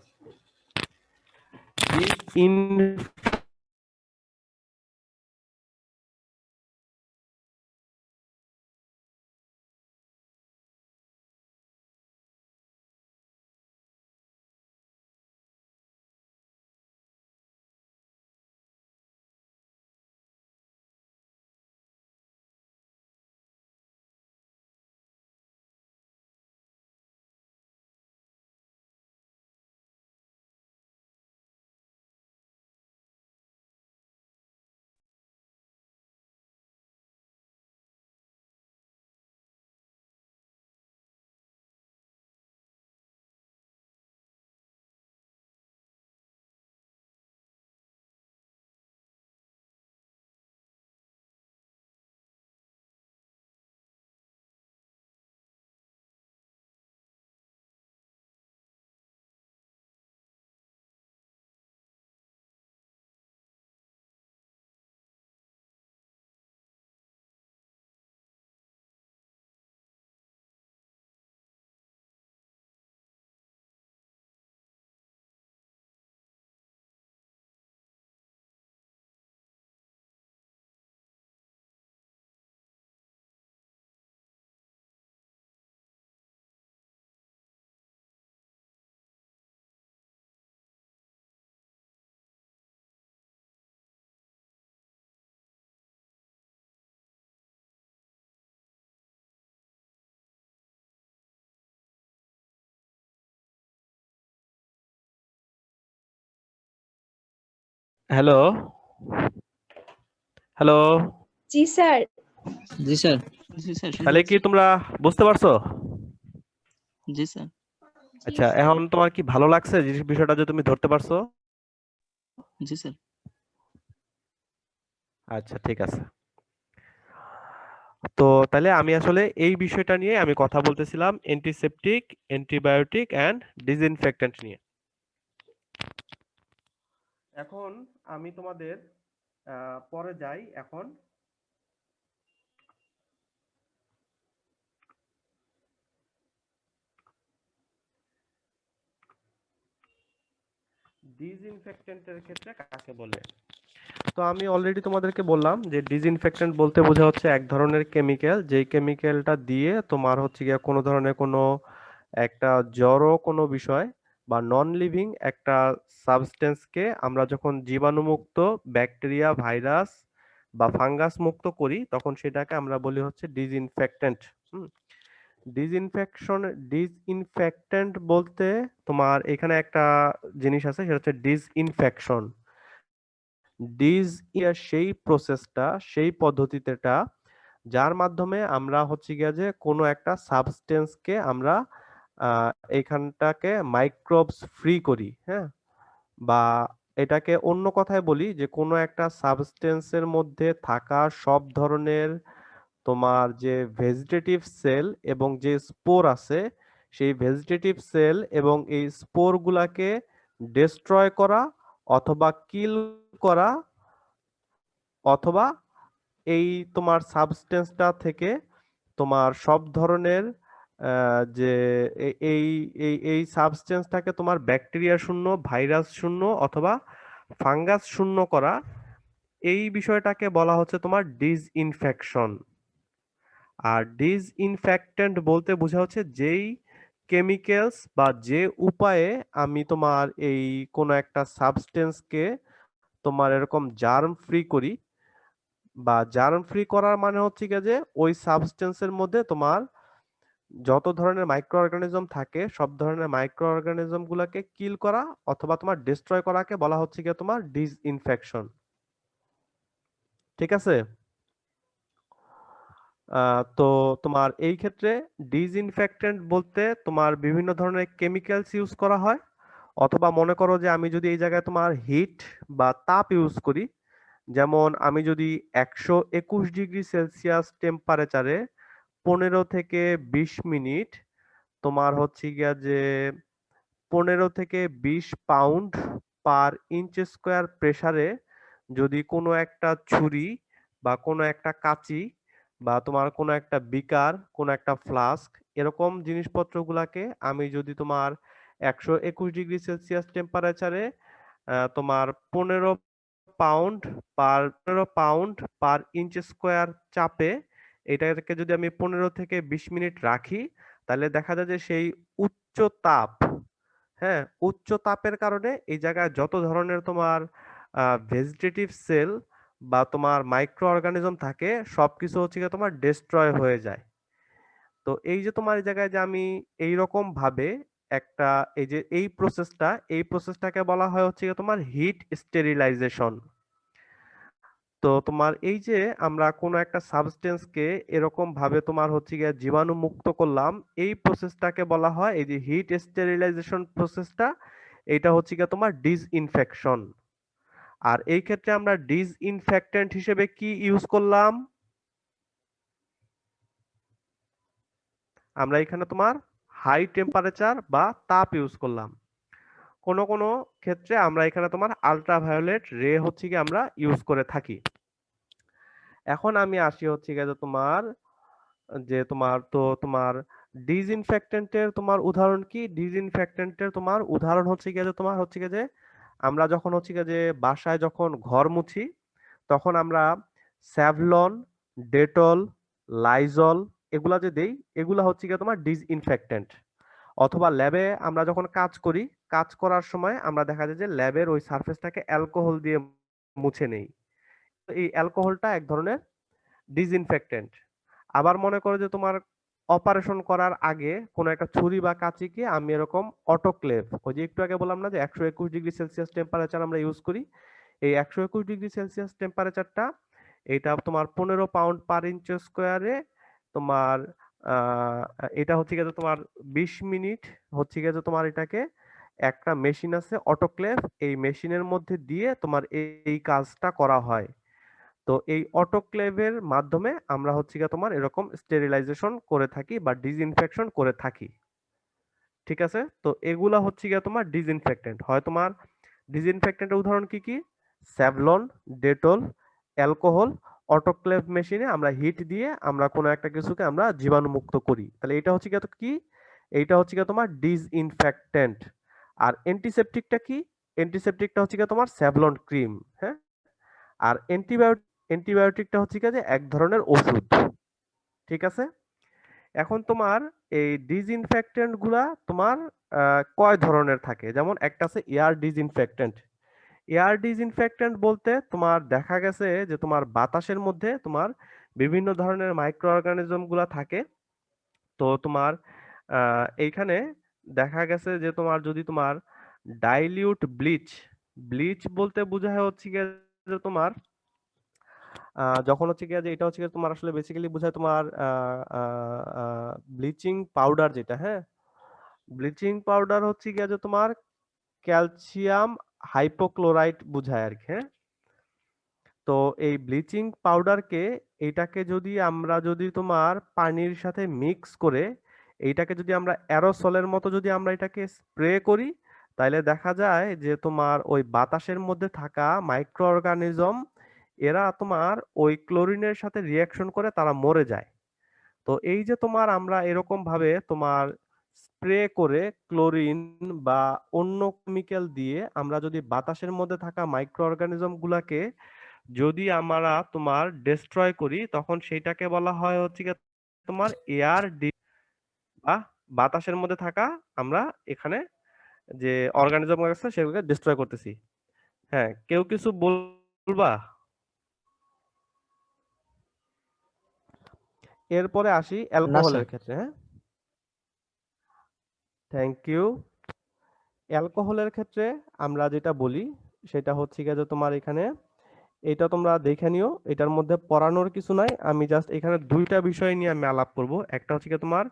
Speaker 5: Hello, hello.
Speaker 6: জি স্যার।
Speaker 4: জি স্যার।
Speaker 2: জি স্যার শুনতে
Speaker 5: তাহলে কি
Speaker 2: পাচ্ছি।
Speaker 5: তোমরা বুঝতে পারছো?
Speaker 2: জি স্যার।
Speaker 5: আচ্ছা, এখন তোমার কি ভালো লাগছে যে বিষয়টা যে তুমি ধরতে পারছো?
Speaker 2: জি স্যার।
Speaker 5: আচ্ছা, ঠিক আছে। তো তাহলে আমি আসলে এই বিষয়টা নিয়ে আমি কথা বলতেছিলাম, অ্যান্টিসেপটিক, অ্যান্টিবায়োটিক অ্যান্ড ডিসইনফেক্ট্যান্ট নিয়ে।
Speaker 1: এখন আমি তোমাদের পরে যাই। এখন ডিসইনফেক্টেন্টের ক্ষেত্রে কাকে বলে। তো আমি অলরেডি তোমাদেরকে বললাম যে ডিসইনফেক্টেন্ট বলতে বোঝা হচ্ছে এক ধরনের কেমিক্যাল, যেই কেমিক্যালটা দিয়ে তোমার হচ্ছে গিয়ে কোনো ধরনের কোনো একটা জড়ো কোনো বিষয় বা নন লিভিং একটা সাবস্টেন্সকে আমরা যখন জীবাণুমুক্ত, ব্যাকটেরিয়া, ভাইরাস বা ফাঙ্গাস মুক্ত করি, তখন সেটাকে আমরা বলি হচ্ছে ডিসইনফেক্টেন্ট। ডিসইনফেক্টেন্ট বলতে তোমার এখানে একটা জিনিস আছে, সেটা হচ্ছে ডিসইনফেকশন। সেই প্রসেসটা, সেই পদ্ধতিটা যার মাধ্যমে আমরা হচ্ছে গিয়া যে কোনো একটা সাবস্টেন্সকে আমরা এইখানটাকে মাইক্রোবস ফ্রি করি, হ্যাঁ, বা এটাকে অন্য কথায় বলি যে কোনো একটা সাবস্টেন্সের মধ্যে থাকা সব ধরনের তোমার যে ভেজিটেটিভ সেল এবং যে স্পোর আছে, সেই ভেজিটেটিভ সেল এবং এই স্পোর গুলাকে ডিস্ট্রয় করা অথবা কিল করা, অথবা এই তোমার সাবস্টেন্সটা থেকে তোমার সব ধরনের যে এই এই এই সাবস্টেন্সটাকে তোমার ব্যাকটেরিয়া শূন্য, ভাইরাস শূন্য অথবা ফাঙ্গাস শূন্য করা, এই বিষয়টাকে বলা হচ্ছে তোমার ডিসইনফেকশন। আর ডিসইনফেক্টেন্ট বলতে বোঝা হচ্ছে যেই কেমিক্যালস বা যে উপায়ে আমি তোমার এই কোনো একটা সাবস্টেন্সকে তোমার এরকম জার্ম ফ্রি করি, বা জার্ম ফ্রি করার মানে হচ্ছে কি যে ওই সাবস্টেন্সের মধ্যে তোমার যত ধরনের মাইক্রো অর্গানিজম থাকে সব ধরনের মাইক্রো অর্গানিজম গুলাকে কিল করা অথবা তোমার ডিস্ট্রয় করাকে বলা হচ্ছে কি তোমার ডিসইনফেকশন। ঠিক আছে? তো তোমার এই ক্ষেত্রে ডিসইনফেক্টেন্ট বলতে তোমার বিভিন্ন ধরনের কেমিক্যালস ইউজ করা হয়, অথবা মনে করো যে আমি যদি এই জায়গায় তোমার হিট বা তাপ ইউজ করি, যেমন আমি যদি 121°C টেম্পারেচারে 15 থেকে 20 মিনিট তোমার হচ্ছে গিয়া যে 15 থেকে 20 পাউন্ড পার ইঞ্চ স্কোয়ার প্রেসারে যদি কোনো একটা ছুরি বা কোনো একটা কাঁচি বা তোমার কোনো একটা বিকার, কোনো একটা ফ্লাস্ক, এরকম জিনিসপত্রগুলাকে আমি যদি তোমার 121°C টেম্পারেচারে তোমার 15 পাউন্ড পার ইঞ্চ স্কোয়ার চাপে এটাকে যদি আমি 15 থেকে 20 মিনিট রাখি, তাহলে দেখা যায় যে সেই উচ্চ তাপ, হ্যাঁ, উচ্চ তাপের কারণে এই জায়গায় যত ধরনের তোমার ভেজিটেটিভ সেল বা তোমার মাইক্রো অর্গানিজম থাকে সবকিছু হচ্ছে গিয়ে তোমার ডিস্ট্রয় হয়ে যায়। তো এই যে তোমার এই জায়গায় যে আমি এই রকম ভাবে একটা এই যে এই প্রসেসটাকে বলা হয় হচ্ছে গিয়ে তোমার হিট স্টেরিলাইজেশন। তো তোমার এই যে আমরা কোনো একটা সাবস্টেন্সকে এরকম ভাবে তোমার হচ্ছে গিয়ে জীবাণু মুক্ত করলাম, এই প্রসেসটাকে বলা হয়, এই যে হিট স্টেরিলাইজেশন প্রসেসটা, এটা হচ্ছে গিয়ে তোমার ডিসইনফেকশন। আর এই ক্ষেত্রে আমরা ডিসইনফেক্টেন্ট হিসেবে কি ইউজ করলাম? আমরা এখানে তোমার হাই টেম্পারেচার বা তাপ ইউজ করলাম। কোনো কোনো ক্ষেত্রে আমরা এখানে তোমার আল্ট্রাভায়োলেট রে হচ্ছে কি আমরা ইউজ করে থাকি। এখন আমি আসি হচ্ছে গিয়ে তোমার ডিসইনফেক্টেন্টের তোমার উদাহরণ কি? ডিসইনফেক্টেন্টের তোমার উদাহরণ হচ্ছে গিয়ে যে তোমার হচ্ছে গিয়ে যে আমরা যখন হচ্ছে গিয়ে যে বাসায় যখন ঘর মুছি, তখন আমরা স্যাভলন, ডেটল, লাইজল এগুলা যে দেই, এগুলা হচ্ছে গিয়ে তোমার ডিসইনফেক্টেন্ট। অথবা ল্যাবে আমরা যখন কাজ করি, কাজ করার সময় আমরা দেখা যায় যে ল্যাবের ওই সারফেসটাকে অ্যালকোহল দিয়ে মুছে নেই, এই অ্যালকোহলটা এক ধরনের ডিসইনফেক্টেন্ট। আবার মনে করো যে তোমার অপারেশন করার আগে কোনো একটা ছুরি বা কাঁচিকে আমি এরকম অটোক্লেভ, ওই যে একটু আগে বললাম না যে 121°C টেম্পারেচার আমরা ইউজ করি, এই 121°C টেম্পারেচারটা এটা তোমার 15 পাউন্ড পার ইঞ্চ স্কোয়ারে তোমার এটা হচ্ছে গিয়ে তোমার 20 মিনিট হচ্ছে গিয়ে তোমার এটাকে একটা মেশিন আছে অটোক্লেভ, এই মেশিনের মধ্যে দিয়ে তোমার এই কাজটা করা হয়। তো এই অটোক্লেভের মাধ্যমে আমরা হচ্ছে গিয়ে তোমার এরকম স্টেরিলাইজেশন করে থাকি বা ডিসইনফেকশন করে থাকি। ঠিক আছে? তো এগুলা হচ্ছে গিয়ে তোমার ডিসইনফেক্টেন্ট। হয় তোমার
Speaker 5: ডিসইনফেক্টেন্টের উদাহরণ কি কি? স্যাভলন, ডেটল, অ্যালকোহল, অটোক্লেভ মেশিনে আমরা হিট দিয়ে আমরা কোনো একটা কিছুকে আমরা জীবাণুমুক্ত করি। তাহলে এটা হচ্ছে কি? এইটা হচ্ছে তোমার ডিসইনফেক্টেন্ট। আর অ্যান্টিসেপটিকটা কি? অ্যান্টিসেপটিকটা হচ্ছে তোমার স্যাভলন ক্রিম, হ্যাঁ? আর অ্যান্টিবায়োটিকটা হচ্ছে যে এক ধরনের ওষুধ। ঠিক আছে? এখন তোমার এই ডিসইনফেক্টেন্ট গুলা তোমার কয় ধরনের থাকে? যেমন একটা আছে এয়ার ডিসইনফেক্টেন্ট। এয়ার ডিসইনফেক্টেন্ট বলতে তোমার দেখা গেছে যে তোমার বাতাসের মধ্যে তোমার বিভিন্ন ধরনের মাইক্রো অর্গানিজম গুলা থাকে। তো তোমার এইখানে দেখা গেছে যে তোমার যদি তোমার ডাইলিউট ব্লিচ, ব্লিচ বলতে বোঝায় হচ্ছে গিয়ে যে তোমার যখন হচ্ছে গিয়ে যে এটা হচ্ছে গিয়ে তোমার আসলে বেসিক্যালি বোঝায় তোমার ব্লিচিং পাউডার যেটা, হ্যাঁ? ব্লিচিং পাউডার হচ্ছে গিয়ে যে তোমার ক্যালসিয়াম হাইপোক্লোরাইট বোঝায় আর কি, হ্যাঁ? তো এই ব্লিচিং পাউডারকে এইটাকে যদি আমরা যদি তোমার পানির সাথে মিক্স করে এইটাকে যদি আমরা অ্যারোসলের মতো যদি আমরা এটাকে স্প্রে করি, তাহলে দেখা যায় যে তোমার ওই বাতাসের মধ্যে থাকা মাইক্রো অর্গানিজম এরা তোমার ওই ক্লোরিনের সাথে রিয়াকশন করে তারা মরে যায়। তো এই যে তোমার আমরা এরকম ভাবে তোমার স্প্রে করে ক্লোরিন বা অন্য কেমিক্যাল দিয়ে আমরা যদি বাতাসের মধ্যে থাকা মাইক্রো অর্গানিজম গুলাকে যদি আমরা তোমার ডেস্ট্রয় করি, তখন সেইটাকে বলা হয় হচ্ছে গিয়ে তোমার এয়ার বা বাতাসের মধ্যে থাকা আমরা এখানে যে অর্গানিজম আছে সেগুলোকে ডিস্ট্রয় করতেছি। হ্যাঁ, কেউ কিছু বলবা? এরপরে আসি
Speaker 4: না স্যার।
Speaker 5: অ্যালকোহলের ক্ষেত্রে, হ্যাঁ? Thank you. অ্যালকোহলের ক্ষেত্রে আমরা যেটা বলি সেটা হচ্ছে গিয়ে যে তোমার এখানে এটা তোমরা দেখে নিও, এটার মধ্যে পড়ানোর কিছু নাই, আমি জাস্ট এখানে দুইটা বিষয় নিয়ে আমি আলাপ করব। একটা হচ্ছে গিয়ে তোমার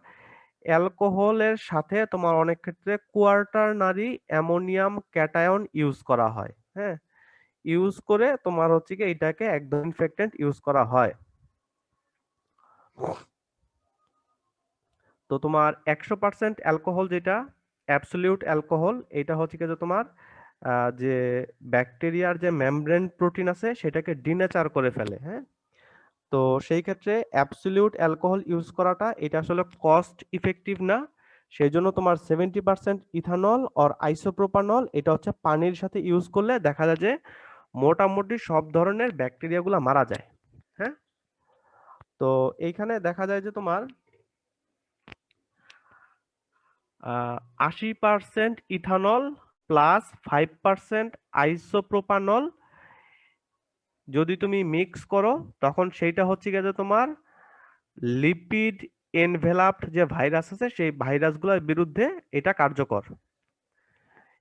Speaker 5: অ্যালকোহলের সাথে তোমার অনেক ক্ষেত্রে কোয়াটারনারি অ্যামোনিয়াম ক্যাটায়ন ইউজ করা হয়, হ্যাঁ? ইউজ করে তোমার হচ্ছে কি এটাকে একদম ইনফেক্টেন্ট ইউজ করা হয়। তো তোমার 100% অ্যালকোহল যেটা অ্যাবসলিউট অ্যালকোহল, এটা হচ্ছে কি যে তোমার যে ব্যাকটেরিয়ার যে মেমব্রেন প্রোটিন আছে সেটাকে ডিনেচার করে ফেলে, হ্যাঁ? তো সেই ক্ষেত্রে অ্যাবসলিউট অ্যালকোহল ইউজ করাটা এটা আসলে কস্ট ইফেক্টিভ না। সেই জন্য তোমার 70% ইথানল অর আইসোপ্রোপানল এটা হচ্ছে পানির সাথে ইউজ করলে দেখা যায় যে মোটামুটি সব ধরনের ব্যাকটেরিয়াগুলো মারা যায়, হ্যাঁ? তো এইখানে দেখা যায় যে তোমার 80% ইথানল প্লাস 5% আইসোপ্রোপানল যদি তুমি মিক্স করো, তখন সেইটা হচ্ছে গিয়ে যে তোমার লিপিড এনভেলাপড যে ভাইরাস আছে সেই ভাইরাসগুলোর বিরুদ্ধে এটা কার্যকর।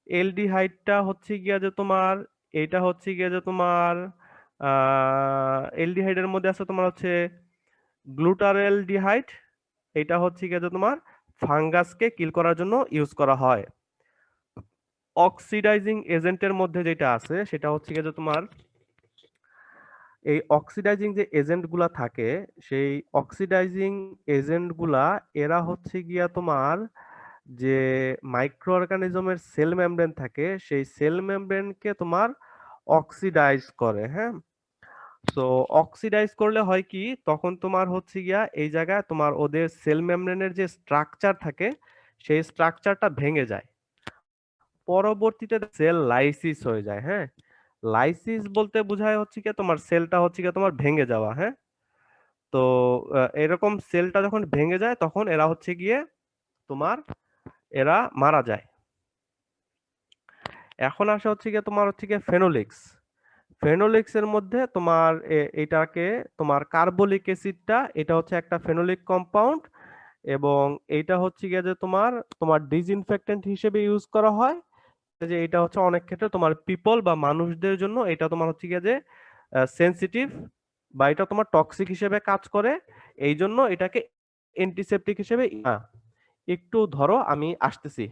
Speaker 5: এলডিহাইডটা হচ্ছে গিয়া যে তোমার এটা হচ্ছে গিয়া যে তোমার এলডিহাইডের মধ্যে আছে তোমার হচ্ছে গ্লুটারেলডিহাইড, এটা হচ্ছে গিয়া যে তোমার ফাঙ্গাসকে কিল করার জন্য ইউজ করা হয়। অক্সিডাইজিং এজেন্টের মধ্যে যেটা আছে সেটা হচ্ছে গিয়ে যে তোমার এই অক্সিডাইজিং যে এজেন্টগুলা থাকে সেই অক্সিডাইজিং এজেন্টগুলা এরা হচ্ছে গিয়া তোমার যে মাইক্রো অর্গানিজমের সেল মেমব্রেন থাকে সেই সেল মেমব্রেনকে তোমার অক্সিডাইজ করে, হ্যাঁ? তো অক্সিডাইজ করলে হয় কি তখন তোমার হচ্ছে গিয়া এই জায়গায় তোমার ওদের সেল মেমব্রেনের যে স্ট্রাকচার থাকে সেই স্ট্রাকচারটা ভেঙে যায়, পরবর্তীতে সেল লাইসিস হয়ে যায়, হ্যাঁ? লাইসিস বলতে বোঝায় হচ্ছে কি তোমার সেলটা হচ্ছে কি তোমার ভেঙে যাওয়া, হ্যাঁ? তো এরকম সেলটা যখন ভেঙে যায় তখন এরা হচ্ছে গিয়ে তোমার এরা মারা যায়। এখন আসা হচ্ছে গিয়ে তোমার হচ্ছে গিয়ে ফেনোলিক্স। ফেনোলিক্স এর মধ্যে তোমার এটাকে তোমার কার্বলিক অ্যাসিডটা এটা হচ্ছে একটা ফেনোলিক কম্পাউন্ড এবং এইটা হচ্ছে গিয়ে যে তোমার তোমার ডিসইনফেক্টেন্ট হিসেবে ইউজ করা হয়। যে এটা হচ্ছে অনেক ক্ষেত্রে তোমার পিপল বা মানুষদের জন্য এটা তোমার হচ্ছে গিয়ে যে সেনসিটিভ বা এটা তোমার টক্সিক হিসেবে কাজ করে, এই জন্য এটাকে অ্যান্টিসেপটিক হিসেবে একটু ধরো আমি আসতেছি।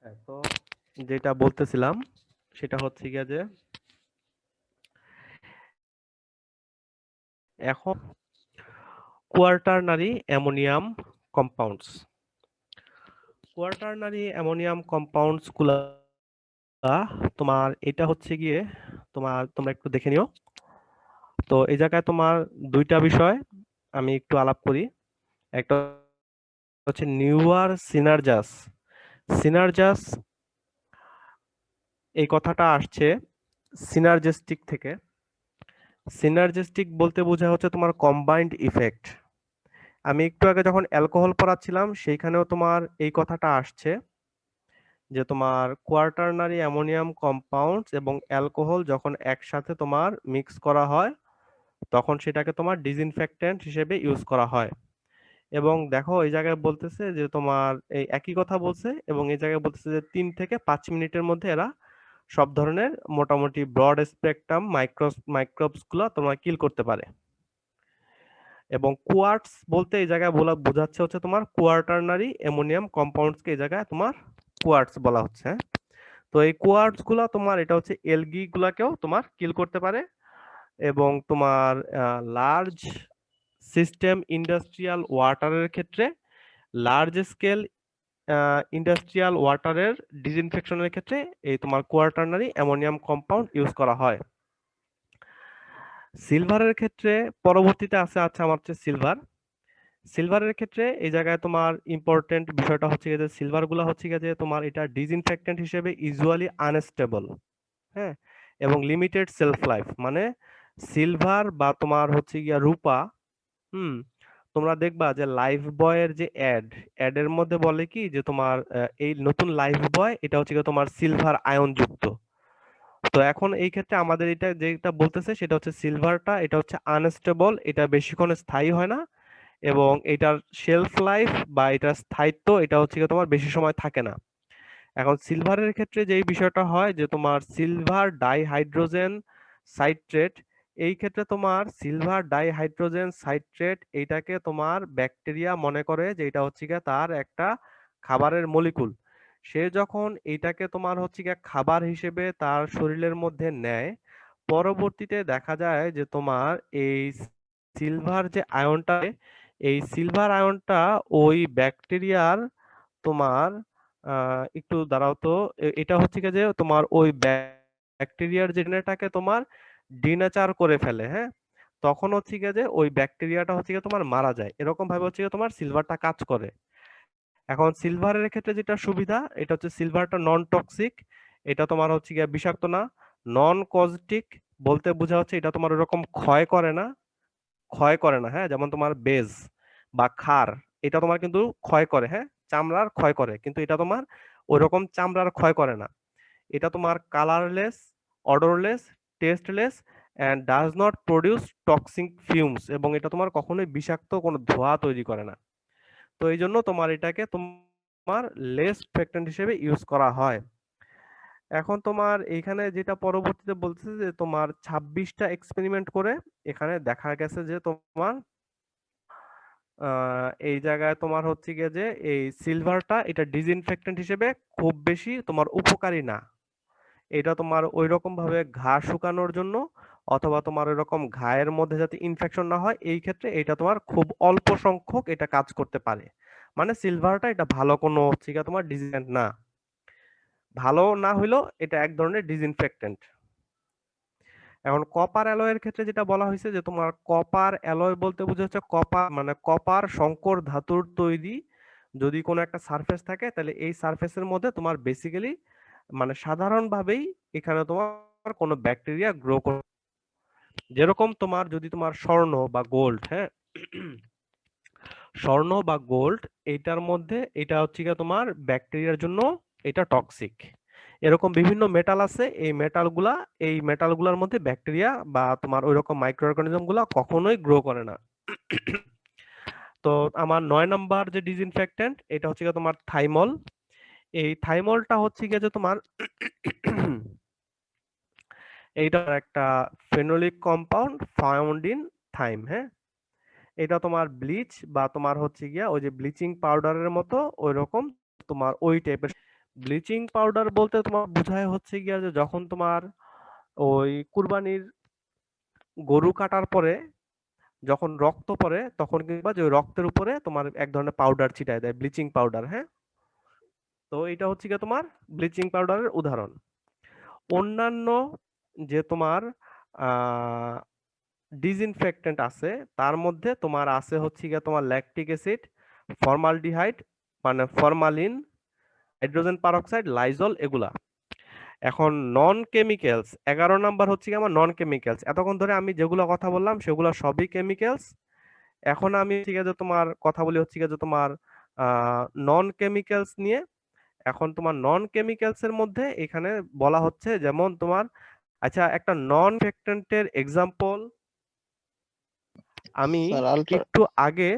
Speaker 5: হ্যাঁ, তো যেটা বলতেছিলাম সেটা হচ্ছে গিয়ে যে এখন quaternary ammonium compounds. Quaternary ammonium compounds গুলা তোমার এটা হচ্ছে গিয়ে তোমরা একটু দেখে নিও। তো এই জায়গায় তোমার দুইটা বিষয় আমি একটু আলাপ করি। একটা হচ্ছে নিউয়ার সিনার্জাস। সিনার্জাস এই কথাটা আসছে সিনার্জেস্টিক থেকে। সিনার্জেস্টিক বলতে বোঝা হচ্ছে তোমার কম্বাইন্ড ইফেক্ট। আমি একটু আগে যখন অ্যালকোহল পড়াচ্ছিলাম সেইখানেও তোমার এই কথাটা আসছে যে তোমার কোয়াটারনারি অ্যামোনিয়াম কম্পাউন্ডস এবং অ্যালকোহল যখন একসাথে তোমার মিক্স করা হয় তখন সেটাকে তোমার ডিসইনফেক্ট্যান্ট হিসেবে ইউজ করা হয়। এবং দেখো এই জায়গায় বলতেছে যে তোমার এই একই কথা বলছে এবং এই জায়গায় বলতেছে যে 3 থেকে 5 মিনিটের মধ্যে এরা সব ধরনের মোটামুটি ব্রড স্পেকট্রাম মাইক্রোবস গুলো তোমার কিল করতে পারে। এবং কোয়ার্টস বলতে এই জায়গায় বোঝাচ্ছে হচ্ছে তোমার কোয়াটারনারি অ্যামোনিয়াম কম্পাউন্ডসকে এই জায়গায় তোমার কোয়ার্টস বলা হচ্ছে। তো এই কোয়ার্টস গুলা তোমার এটা হচ্ছে এলগি গুলাকেও তোমার কিল করতে পারে এবং তোমার লার্জ সিস্টেম ইন্ডাস্ট্রিয়াল ওয়াটারের ক্ষেত্রে লার্জ স্কেল ইন্ডাস্ট্রিয়াল ওয়াটারের ডিসইনফেকশনের ক্ষেত্রে এই তোমার কোয়াটারনারি অ্যামোনিয়াম কম্পাউন্ড ইউজ করা হয়। সিলভারের ক্ষেত্রে পরবর্তীতে আছে আমার হচ্ছে সিলভারের ক্ষেত্রে এই জায়গায় তোমার ইম্পর্টেন্ট বিষয়টা হচ্ছে যে সিলভার গুলা হচ্ছে যে তোমার এটা ডিসইনফেক্টেন্ট হিসেবে ইউজুয়ালি আনস্টেবল, হ্যাঁ, এবং লিমিটেড সেলফ লাইফ। মানে সিলভার বা তোমার হচ্ছে গিয়া রূপা, তোমরা দেখবা যে লাইফ বয়ের যে অ্যাডের মধ্যে বলে কি যে তোমার এই নতুন লাইফ বয় এটা হচ্ছে গিয়ে তোমার সিলভার আয়ন যুক্ত। তো এখন এই ক্ষেত্রে আমাদের এটা যেটা বলতেছে সেটা হচ্ছে সিলভারটা এটা হচ্ছে আনস্টেবল, এটা বেশিক্ষণ স্থায়ী হয় না এবং এটার শেলফ লাইফ বা এটার স্থায়িত্ব এটা হচ্ছে গিয়ে তোমার বেশি সময় থাকে না। এখন সিলভারের ক্ষেত্রে যেই বিষয়টা হয় যে তোমার সিলভার ডাইহাইড্রোজেন সাইট্রেট, এই ক্ষেত্রে তোমার সিলভার ডাইহাইড্রোজেন সাইট্রেট এইটাকে তোমার ব্যাকটেরিয়া মনে করে যে এটা হচ্ছে গিয়ে তার একটা খাবারের মলিকুল। সে যখন এইটাকে তোমার হচ্ছে গিয়ে খাবার হিসেবে তার শরীরের মধ্যে নেয়, পরবর্তীতে দেখা যায় যে তোমার এই সিলভার যে আয়নটা, এই সিলভার আয়নটা ওই ব্যাকটেরিয়ার তোমার একটু দাঁড়াও তো, এটা হচ্ছে কি যে তোমার ওই ব্যাকটেরিয়ার জেনেটাকে তোমার ডিনেচার করে ফেলে, হ্যাঁ, তখন হচ্ছে কি যে ওই ব্যাকটেরিয়াটা হচ্ছে কি তোমার মারা যায়। এরকম ভাবে হচ্ছে কি তোমার সিলভারটা কাজ করে। এখন সিলভারের ক্ষেত্রে যেটা সুবিধা এটা হচ্ছে সিলভারটা নন টক্সিক, এটা তোমার হচ্ছে গিয়ে বিষাক্ত না। নন কজটিক বলতে বোঝা হচ্ছে এটা তোমার ওরকম ক্ষয় করে না, হ্যাঁ, যেমন তোমার বেজ বা ক্ষার এটা তোমার কিন্তু ক্ষয় করে, হ্যাঁ, চামড়ার ক্ষয় করে, কিন্তু এটা তোমার ওইরকম চামড়ার ক্ষয় করে না। এটা তোমার colourless, odourless, tasteless and does not produce toxic fumes, এবং এটা তোমার কখনোই বিষাক্ত কোনো ধোঁয়া তৈরি করে না। তো এই জন্য তোমার এটাকে তোমার লেস ফেক্টেন্ট হিসেবে ইউজ করা হয়। এখন তোমার এইখানে যেটা পরবর্তীতে বলতেছে যে তোমার 26টা এক্সপেরিমেন্ট করে এখানে দেখা গেছে যে তোমার এই জায়গায় তোমার হচ্ছে গিয়ে যে এই সিলভারটা এটা ডিসইনফেক্টেন্ট হিসেবে খুব বেশি তোমার উপকারী না। এটা তোমার ওইরকম ভাবে ঘা শুকানোর জন্য অথবা তোমার ওইরকম ঘায়ের মধ্যে যাতে ইনফেকশন না হয় এই ক্ষেত্রে এটা তোমার খুব অল্প সংখ্যক এটা কাজ করতে পারে। মানে সিলভারটা এটা ভালো কোনো হচ্ছে গিয়ে তোমার ডিসইনফেক্টেন্ট না, ভালো না হইলেও এটা এক ধরনের ডিসইনফেক্টেন্ট। এখন কপার অ্যালয়ের ক্ষেত্রে যেটা বলা হয়েছে যে তোমার কপার অ্যালয় বলতে বোঝাচ্ছে কপার মানে কপার সংকর ধাতুর তৈরি যদি কোনো একটা সারফেস থাকে তাহলে এই সারফেসের মধ্যে তোমার বেসিক্যালি মানে সাধারণভাবেই এখানে তোমার কোনো ব্যাকটেরিয়া গ্রো করে। যেরকম তোমার যদি তোমার স্বর্ণ বা গোল্ড, হ্যাঁ, স্বর্ণ বা গোল্ড এইটার মধ্যে এটা হচ্ছে গিয়ে তোমার ব্যাকটেরিয়ার জন্য এটা টক্সিক। এরকম বিভিন্ন মেটাল আছে, এই মেটালগুলোর মধ্যে ব্যাকটেরিয়া বা তোমার ওইরকম মাইক্রো অর্গানিজম গুলা কখনোই গ্রো করে না। তো আমার 9 নাম্বার যে ডিসইনফেক্টেন্ট এটা হচ্ছে গিয়ে তোমার থাইমল। এই থাইমলটা হচ্ছে গিয়ে যে তোমার এইটা একটা phenolic compound found in thyme, হ্যাঁ, এটা তোমার ব্লিচ বা তোমার হচ্ছে গিয়া ওই যে ব্লিচিং পাউডারের মতো ওই রকম তোমার ওই টাইপের ব্লিচিং পাউডার বলতে তোমার বোঝায় হচ্ছে গিয়া যে যখন তোমার ওই কুরবানির গরু কাটার পরে যখন রক্ত পড়ে তখন কিংবা যে ওই রক্তের উপরে তোমার এক ধরনের পাউডার ছিটায় দেয়, ব্লিচিং পাউডার। হ্যাঁ, তো এটা হচ্ছে গিয়ে তোমার ব্লিচিং পাউডারের উদাহরণ। অন্যান্য যে তোমার ডিসইনফেক্টেন্ট আছে তার মধ্যে তোমার আছে হচ্ছে গিয়ে তোমার ল্যাকটিক অ্যাসিড, ফর্মালডিহাইড মানে ফরমালিন, হাইড্রোজেন পারঅক্সাইড, লাইজল, এগুলা। এখন নন কেমিক্যালস 11 নাম্বার হচ্ছে কি আমার নন কেমিক্যালস। এতক্ষণ ধরে আমি যেগুলো কথা বললাম সেগুলো সবই কেমিক্যালস। এখন আমি ঠিক আছে তোমার কথা বলি হচ্ছে কি যে তোমার নন কেমিক্যালস নিয়ে। এখন তোমার নন কেমিক্যালস এর মধ্যে এখানে বলা হচ্ছে যেমন তোমার আচ্ছা একটা নন ইনফেক্টেন্টের এক্সাম্পল আমি
Speaker 4: স্যার আলট্রা
Speaker 5: একটু আগে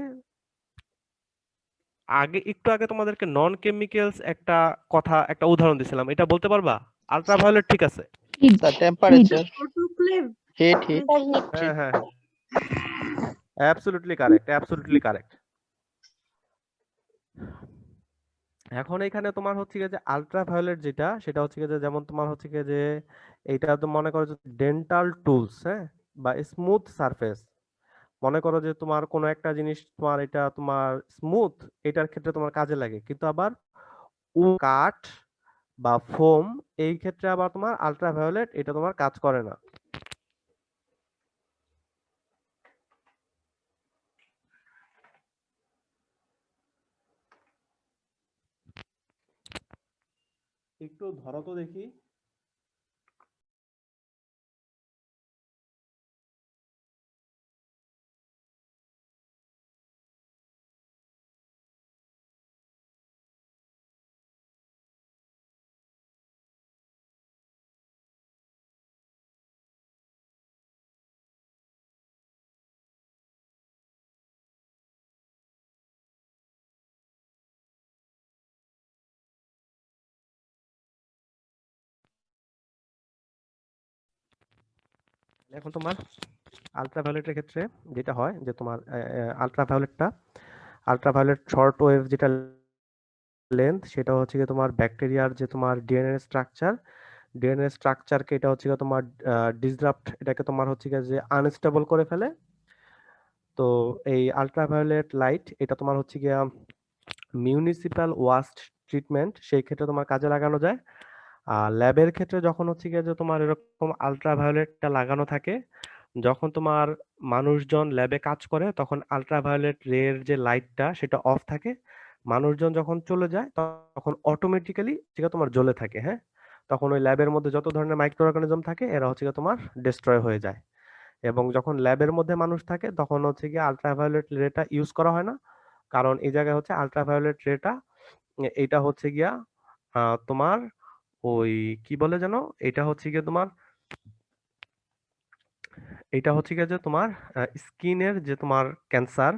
Speaker 5: একটু আগে তোমাদেরকে নন কেমিক্যালস একটা কথা একটা উদাহরণ দিছিলাম, এটা বলতে পারবা? আলট্রাভায়োলেট ঠিক আছে?
Speaker 4: Sir temperature
Speaker 3: autoclave
Speaker 4: heat heat
Speaker 5: হ্যাঁ হ্যাঁ, অ্যাবসলিউটলি কারেক্ট, অ্যাবসলিউটলি কারেক্ট। এখন এখানে তোমার হচ্ছে গিয়ে যে আলট্রাভায়োলেট যেটা সেটা হচ্ছে গিয়ে যে যেমন তোমার হচ্ছে গিয়ে যে এইটা তো মনে করো যে ডেন্টাল টুলস, হ্যাঁ, বা স্মুথ সারফেস। মনে করো যে তোমার কোনো একটা জিনিস তোমার এটা তোমার স্মুথ, এটার ক্ষেত্রে তোমার কাজে লাগে, কিন্তু আবার কাঠ বা ফোম এই ক্ষেত্রে আবার তোমার আলট্রাভায়োলেট এটা তোমার কাজ করে না। একটু ধরো তো দেখি। এখন তোমার আলট্রাভায়োলেটের ক্ষেত্রে যেটা হয় যে তোমার আলট্রাভায়োলেট শর্ট ওয়েভ যেটা লেন্থ সেটা হচ্ছে গিয়ে তোমার ব্যাকটেরিয়ার যে তোমার ডিএনএ স্ট্রাকচারকে এটা হচ্ছে গিয়ে তোমার ডিসরাপ্ট, এটাকে তোমার হচ্ছে গিয়ে যে আনস্টেবল করে ফেলে। তো এই আলট্রাভায়োলেট লাইট এটা তোমার হচ্ছে গিয়া মিউনিসিপ্যাল ওয়াস্ট ট্রিটমেন্ট সেই ক্ষেত্রে তোমার কাজে লাগানো যায়। আর ল্যাবের ক্ষেত্রে যখন হচ্ছে গিয়ে যে তোমার এরকম আলট্রাভায়োলেটটা লাগানো থাকে, যখন তোমার মানুষজন ল্যাবে কাজ করে তখন আলট্রাভায়োলেট রের যে লাইটটা সেটা অফ থাকে, মানুষজন যখন চলে যায় তখন অটোমেটিক্যালি সেটা তোমার জ্বলে থাকে। হ্যাঁ, তখন ওই ল্যাবের মধ্যে যত ধরনের মাইক্রো অর্গানিজম থাকে এরা হচ্ছে গিয়ে তোমার ডিস্ট্রয় হয়ে যায়। এবং যখন ল্যাবের মধ্যে মানুষ থাকে তখন হচ্ছে গিয়ে আলট্রাভায়োলেট রেটা ইউজ করা হয় না, কারণ এই জায়গায় হচ্ছে আলট্রাভায়োলেট রেটা এটা হচ্ছে গিয়া তোমার ওই কি বলে যেন, এটা হচ্ছে গিয়ে তোমার এটা হচ্ছে গিয়ে যে তোমার স্কিনের যে তোমার ক্যান্সার,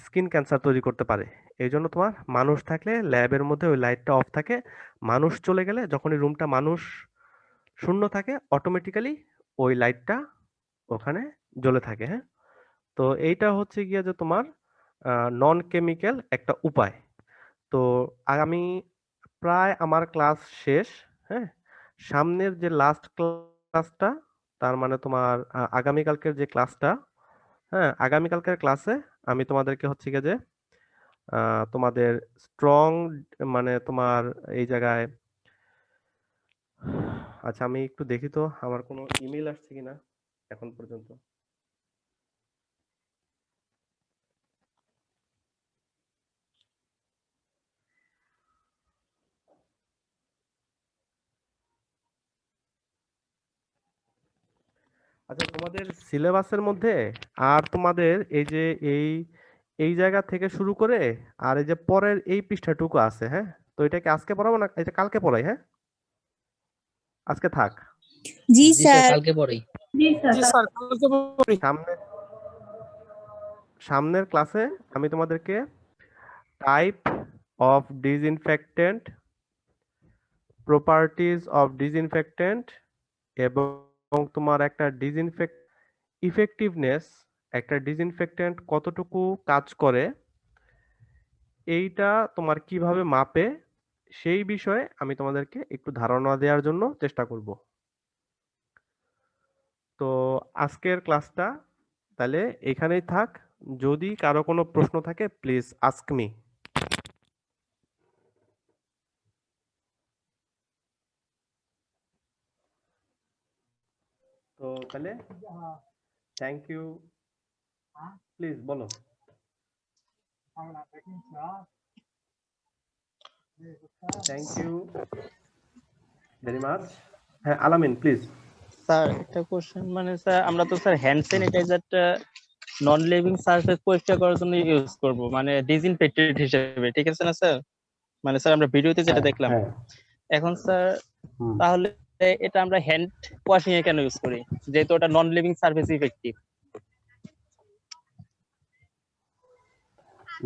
Speaker 5: স্কিন ক্যান্সার তৈরি করতে পারে। এই জন্য তোমার মানুষ থাকলে ল্যাবের মধ্যে ওই লাইটটা অফ থাকে, মানুষ চলে গেলে যখনই রুমটা মানুষ শূন্য থাকে অটোমেটিক্যালি ওই লাইটটা ওখানে জ্বলে থাকে। হ্যাঁ, তো এইটা হচ্ছে গিয়ে যে তোমার নন কেমিক্যাল একটা উপায়। তো আমি প্রায় আমার ক্লাস শেষ। হ্যাঁ, সামনের যে লাস্ট ক্লাসটা তার মানে তোমার আগামীকালকের যে ক্লাসটা, হ্যাঁ আগামীকালকের ক্লাসে আমি তোমাদেরকে হচ্ছে গিয়ে যে তোমাদের স্ট্রং মানে তোমার এই জায়গায় আচ্ছা আমি একটু দেখি তো আমার কোনো ইমেল আসছে কিনা এখন পর্যন্ত। আচ্ছা তোমাদের সিলেবাসের মধ্যে আর তোমাদের এই যে এই এই জায়গা থেকে শুরু করে আর এই যে পরের এই পৃষ্ঠাটুকু আছে, হ্যাঁ, তো এটা কি আজকে পড়াবো না এটা কালকে পড়াই? হ্যাঁ, আজকে থাক।
Speaker 6: জি
Speaker 4: জি স্যার
Speaker 6: স্যার।
Speaker 4: কালকে পড়াই।
Speaker 5: সামনে সামনের ক্লাসে আমি তোমাদেরকে type of disinfectant, properties of disinfectant এবং তোমার একটা ইফেক্টিভনেস, একটা ডিসইনফেক্টেন্ট কতটুকু কাজ করে এইটা তোমার কিভাবে মাপে সেই বিষয়ে আমি তোমাদেরকে একটু ধারণা দেওয়ার জন্য চেষ্টা করব। তো আজকের ক্লাসটা তাহলে এখানেই থাক। যদি কারো কোনো প্রশ্ন থাকে প্লিজ আস্ক মি। তো তাহলে থ্যাংক ইউ, প্লিজ বলো। Thank you very much. হ্যাঁ আলামিন প্লিজ।
Speaker 2: স্যার একটা কোশ্চেন, মানে স্যার আমরা তো স্যার হ্যান্ড স্যানিটাইজারটা নন লিভিং সারফেস পরিষ্কার করার জন্য ইউজ করব, মানে ডিসইনফেক্টেন্ট হিসেবে, ঠিক আছে না স্যার? মানে স্যার আমরা ভিডিওতে যেটা
Speaker 1: হ্যাঁ
Speaker 2: দেখলাম।
Speaker 1: হ্যাঁ
Speaker 2: এখন স্যার
Speaker 1: হুম।
Speaker 2: তাহলে এটা আমরা হ্যান্ড ওয়াশিং এ কেন ইউজ করি, যেহেতু ওটা নন living surface effective?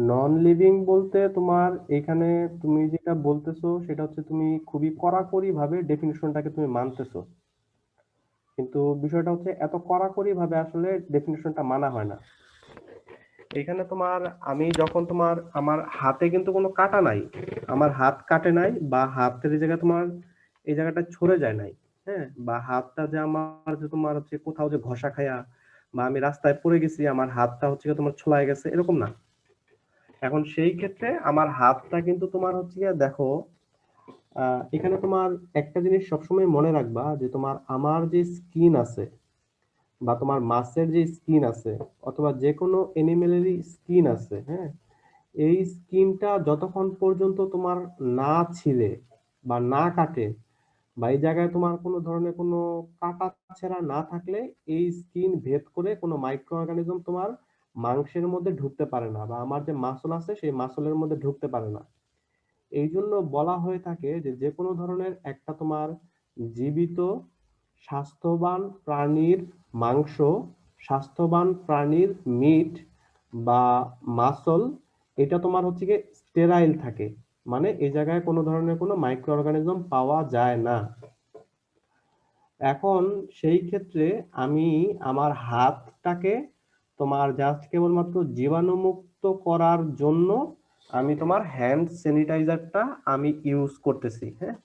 Speaker 1: Non living বলতে তোমার এখানে তুমি যেটা বলতেছো সেটা হচ্ছে তুমি খুবই কড়াকড়ি ভাবে ডেফিনিশনটাকে তুমি মানতেছো, কিন্তু বিষয়টা হচ্ছে এত কড়াকড়ি ভাবে আসলে ডেফিনিশনটা মানা হয় না। এখানে তোমার আমি যখন তোমার আমার হাতে কিন্তু কোনো কাটা নাই, আমার হাত কাটে নাই বা হাতের এই জায়গায় তোমার এই জায়গাটা ছড়ে যায় নাই, হ্যাঁ, বা হাতটা যে আমার যে তোমার হচ্ছে কোথাও যে ঘষা খায়া বা আমি রাস্তায় পড়ে গেছি আমার হাতটা হচ্ছে গিয়ে তোমার ছোলায় গেছে এরকম না। এখন সেই ক্ষেত্রে আমার হাতটা কিন্তু তোমার হচ্ছে গিয়ে দেখো এখানে তোমার একটা জিনিস সবসময় মনে রাখবা যে তোমার আমার যে স্কিন আছে বা তোমার মাছের যে স্কিন আছে অথবা যে কোনো এনিমেলেরই স্কিন আছে, হ্যাঁ, এই স্কিনটা যতক্ষণ পর্যন্ত তোমার না ছিলে বা না কাটে বা এই জায়গায় তোমার কোনো ধরনের কোনো কাটা ছেঁড়া না থাকলে এই স্কিন ভেদ করে কোনো মাইক্রো অর্গানিজম তোমার মাংসের মধ্যে ঢুকতে পারে না বা আমার যে মাসল আছে সেই মাসলের মধ্যে ঢুকতে পারে না। এই জন্য বলা হয়ে থাকে যে যে কোনো ধরনের একটা তোমার জীবিত স্বাস্থ্যবান প্রাণীর মাংস, স্বাস্থ্যবান প্রাণীর মিট বা মাসল, এটা তোমার হচ্ছে গিয়ে স্টেরাইল থাকে, মানে এই জায়গায় কোনো ধরনের কোনো মাইক্রো অর্গানিজম পাওয়া যায় না। এখন সেই ক্ষেত্রে আমি আমার হাতটাকে তোমার জাস্ট কেবলমাত্র জীবাণুমুক্ত করার জন্য আমি তোমার হ্যান্ড স্যানিটাইজারটা আমি ইউজ করতেছি, হ্যাঁ,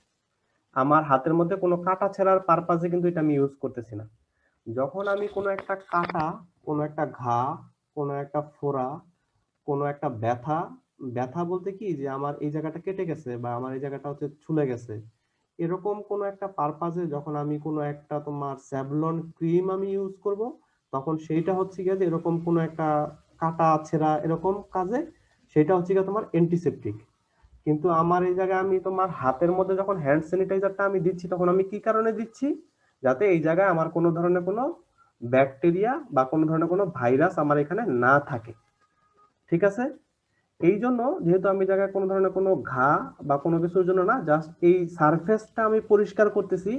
Speaker 1: আমার হাতের মধ্যে কোনো কাটা ছেঁড়ার পারপাজে কিন্তু এটা আমি ইউজ করতেছি না। যখন আমি কোনো একটা কাটা, কোনো একটা ঘা, কোনো একটা ফোড়া, কোনো একটা ব্যথা, ব্যথা বলতে কি যে আমার এই জায়গাটা কেটে গেছে বা আমার এই জায়গাটা হচ্ছে ছুলে গেছে, এরকম কোনো একটা পারপাজে যখন আমি কোনো একটা তোমার স্যাভলন ক্রিম আমি ইউজ করব, তখন সেইটা হচ্ছে গিয়ে যে এরকম কোনো একটা কাটা ছেঁড়া এরকম কাজে সেটা হচ্ছে গিয়ে তোমার অ্যান্টিসেপটিক। কিন্তু আমার এই জায়গায় আমি তোমার হাতের মধ্যে যখন হ্যান্ড স্যানিটাইজারটা আমি দিচ্ছি তখন আমি কি কারণে দিচ্ছি, যাতে এই জায়গায় আমার কোনো ধরনের কোনো ব্যাকটেরিয়া বা কোনো ধরনের কোনো ভাইরাস আমার এখানে না থাকে, ঠিক আছে? এই জন্য যেহেতু আমি জায়গায় কোনো ধরনের কোনো ঘা বা কোনো কিছুর জন্য না, জাস্ট এই সারফেসটা আমি পরিষ্কার করতেছি,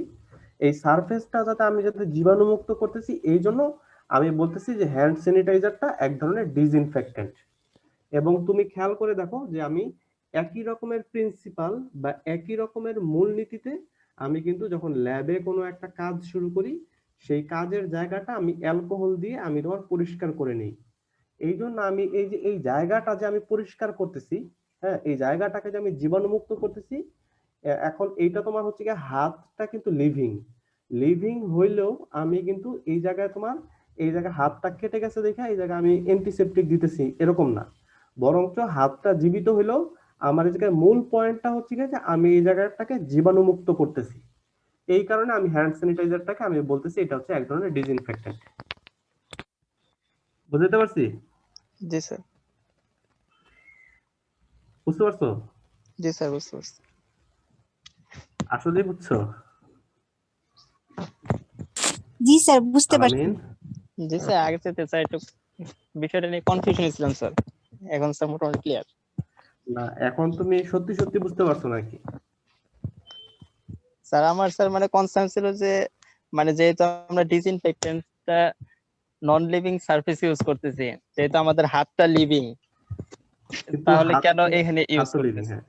Speaker 1: এই সারফেসটা যাতে জীবাণুমুক্ত করতেছি, এই জন্য আমি বলতেছি যে হ্যান্ড স্যানিটাইজারটা এক ধরনের ডিসইনফেক্টেন্ট। এবং তুমি খেয়াল করে দেখো যে আমি একই রকমের প্রিন্সিপাল বা একই রকমের মূলনীতিতে আমি কিন্তু যখন ল্যাবে কোনো একটা কাজ শুরু করি সেই কাজের জায়গাটা আমি অ্যালকোহল দিয়ে আমি তোমার পরিষ্কার করে নিই। এই জন্য আমি এই যে এই জায়গাটা যে আমি পরিষ্কার করতেছি, হ্যাঁ, এই জায়গাটাকে যে আমি জীবাণুমুক্ত করতেছি, এখন এইটা তোমার হচ্ছে কি হাতটা কিন্তু লিভিং, লিভিং হইলেও আমি কিন্তু এই জায়গায় তোমার এই জায়গায় হাতটা কেটে গেছে দেখে এই জায়গায় আমি অ্যান্টিসেপটিক দিতেছি এরকম না, বরঞ্চ হাতটা জীবিত হইলেও আমার এই জায়গায় মূল পয়েন্টটা হচ্ছে কি যে আমি এই জায়গাটাকে জীবাণুমুক্ত করতেছি। এই কারণে আমি হ্যান্ড স্যানিটাইজারটাকে আমি বলতেছি এটা হচ্ছে এক ধরনের ডিসইনফেক্টেন্ট। বুঝতে পারছি?
Speaker 2: জি স্যার।
Speaker 1: বুঝতে পারছো?
Speaker 2: জি স্যার, বুঝতে পারছি।
Speaker 1: আসলে বুঝছো?
Speaker 3: জি স্যার, বুঝতে পারছি।
Speaker 1: আলামিন,
Speaker 2: জি স্যার, আগে থেকে স্যার একটু বিষয়টা নিয়ে কনফিউশন ছিলাম স্যার, এখন স্যার মোটামুটি ক্লিয়ার।
Speaker 1: না এখন তুমি সত্যি সত্যি বুঝতে পারছো নাকি?
Speaker 2: স্যার আমার স্যার মানে কনসার্ন ছিল যে মানে যেহেতু আমরা ডিসইনফেক্টেন্টটা নন লিভিং সারফেস ইউজ করতেছি, যেহেতু আমাদের হাতটা লিভিং,
Speaker 1: কিন্তু
Speaker 2: তাহলে
Speaker 1: হাত
Speaker 2: কেন
Speaker 1: তো
Speaker 2: এখানে
Speaker 1: হাত
Speaker 2: ইউজ
Speaker 1: তো লিভিং,
Speaker 2: করতেছি?
Speaker 1: হ্যাঁ।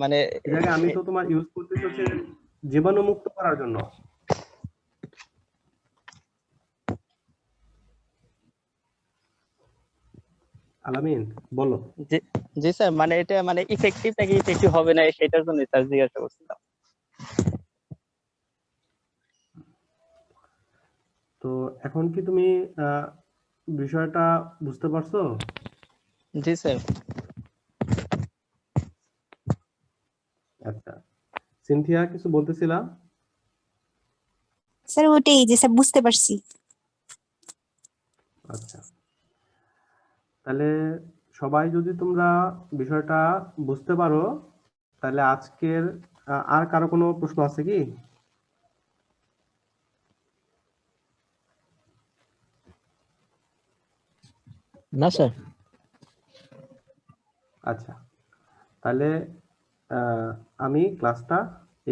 Speaker 2: মানে
Speaker 1: এই জায়গায় আমি তো তোমার ইউজ করতেছি হচ্ছে জীবাণুমুক্ত করার জন্য। আলামিন বলো।
Speaker 2: জি স্যার, মানে এটা মানে ইফেক্টিভ নাকি ইফেক্টিভ হবে না সেটার জন্য স্যার জিজ্ঞাসা করছিলাম।
Speaker 1: তো এখন কি তুমি বিষয়টা বুঝতে পারছো?
Speaker 2: জি স্যার।
Speaker 1: আচ্ছা, সিনথিয়া কিছু বলতেছিলা?
Speaker 6: স্যার ওটাই যে স্যার বুঝতে পারছি।
Speaker 1: আচ্ছা, তাহলে সবাই যদি তোমরা বিষয়টা বুঝতে পারো, তাহলে আজকের আর কারো কোনো প্রশ্ন আছে কি?
Speaker 4: না স্যার।
Speaker 1: আচ্ছা, তাহলে আমি ক্লাসটা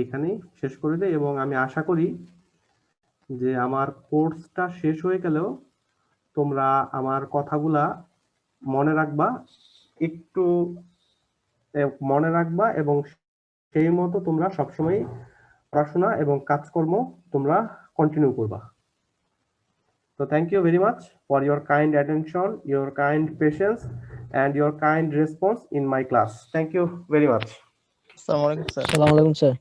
Speaker 1: এইখানেই শেষ করে দিই, এবং আমি আশা করি যে আমার কোর্সটা শেষ হয়ে গেলেও তোমরা আমার কথাগুলা মনে রাখবা, একটু মনে রাখবা, এবং সেই মতো তোমরা সবসময় পড়াশোনা এবং কাজকর্ম তোমরা কন্টিনিউ করবা। So thank you very much for your kind attention, your kind patience, and your kind response in my class. Thank you very much.
Speaker 2: আসসালামু আলাইকুম স্যার।
Speaker 4: আসসালামু আলাইকুম স্যার।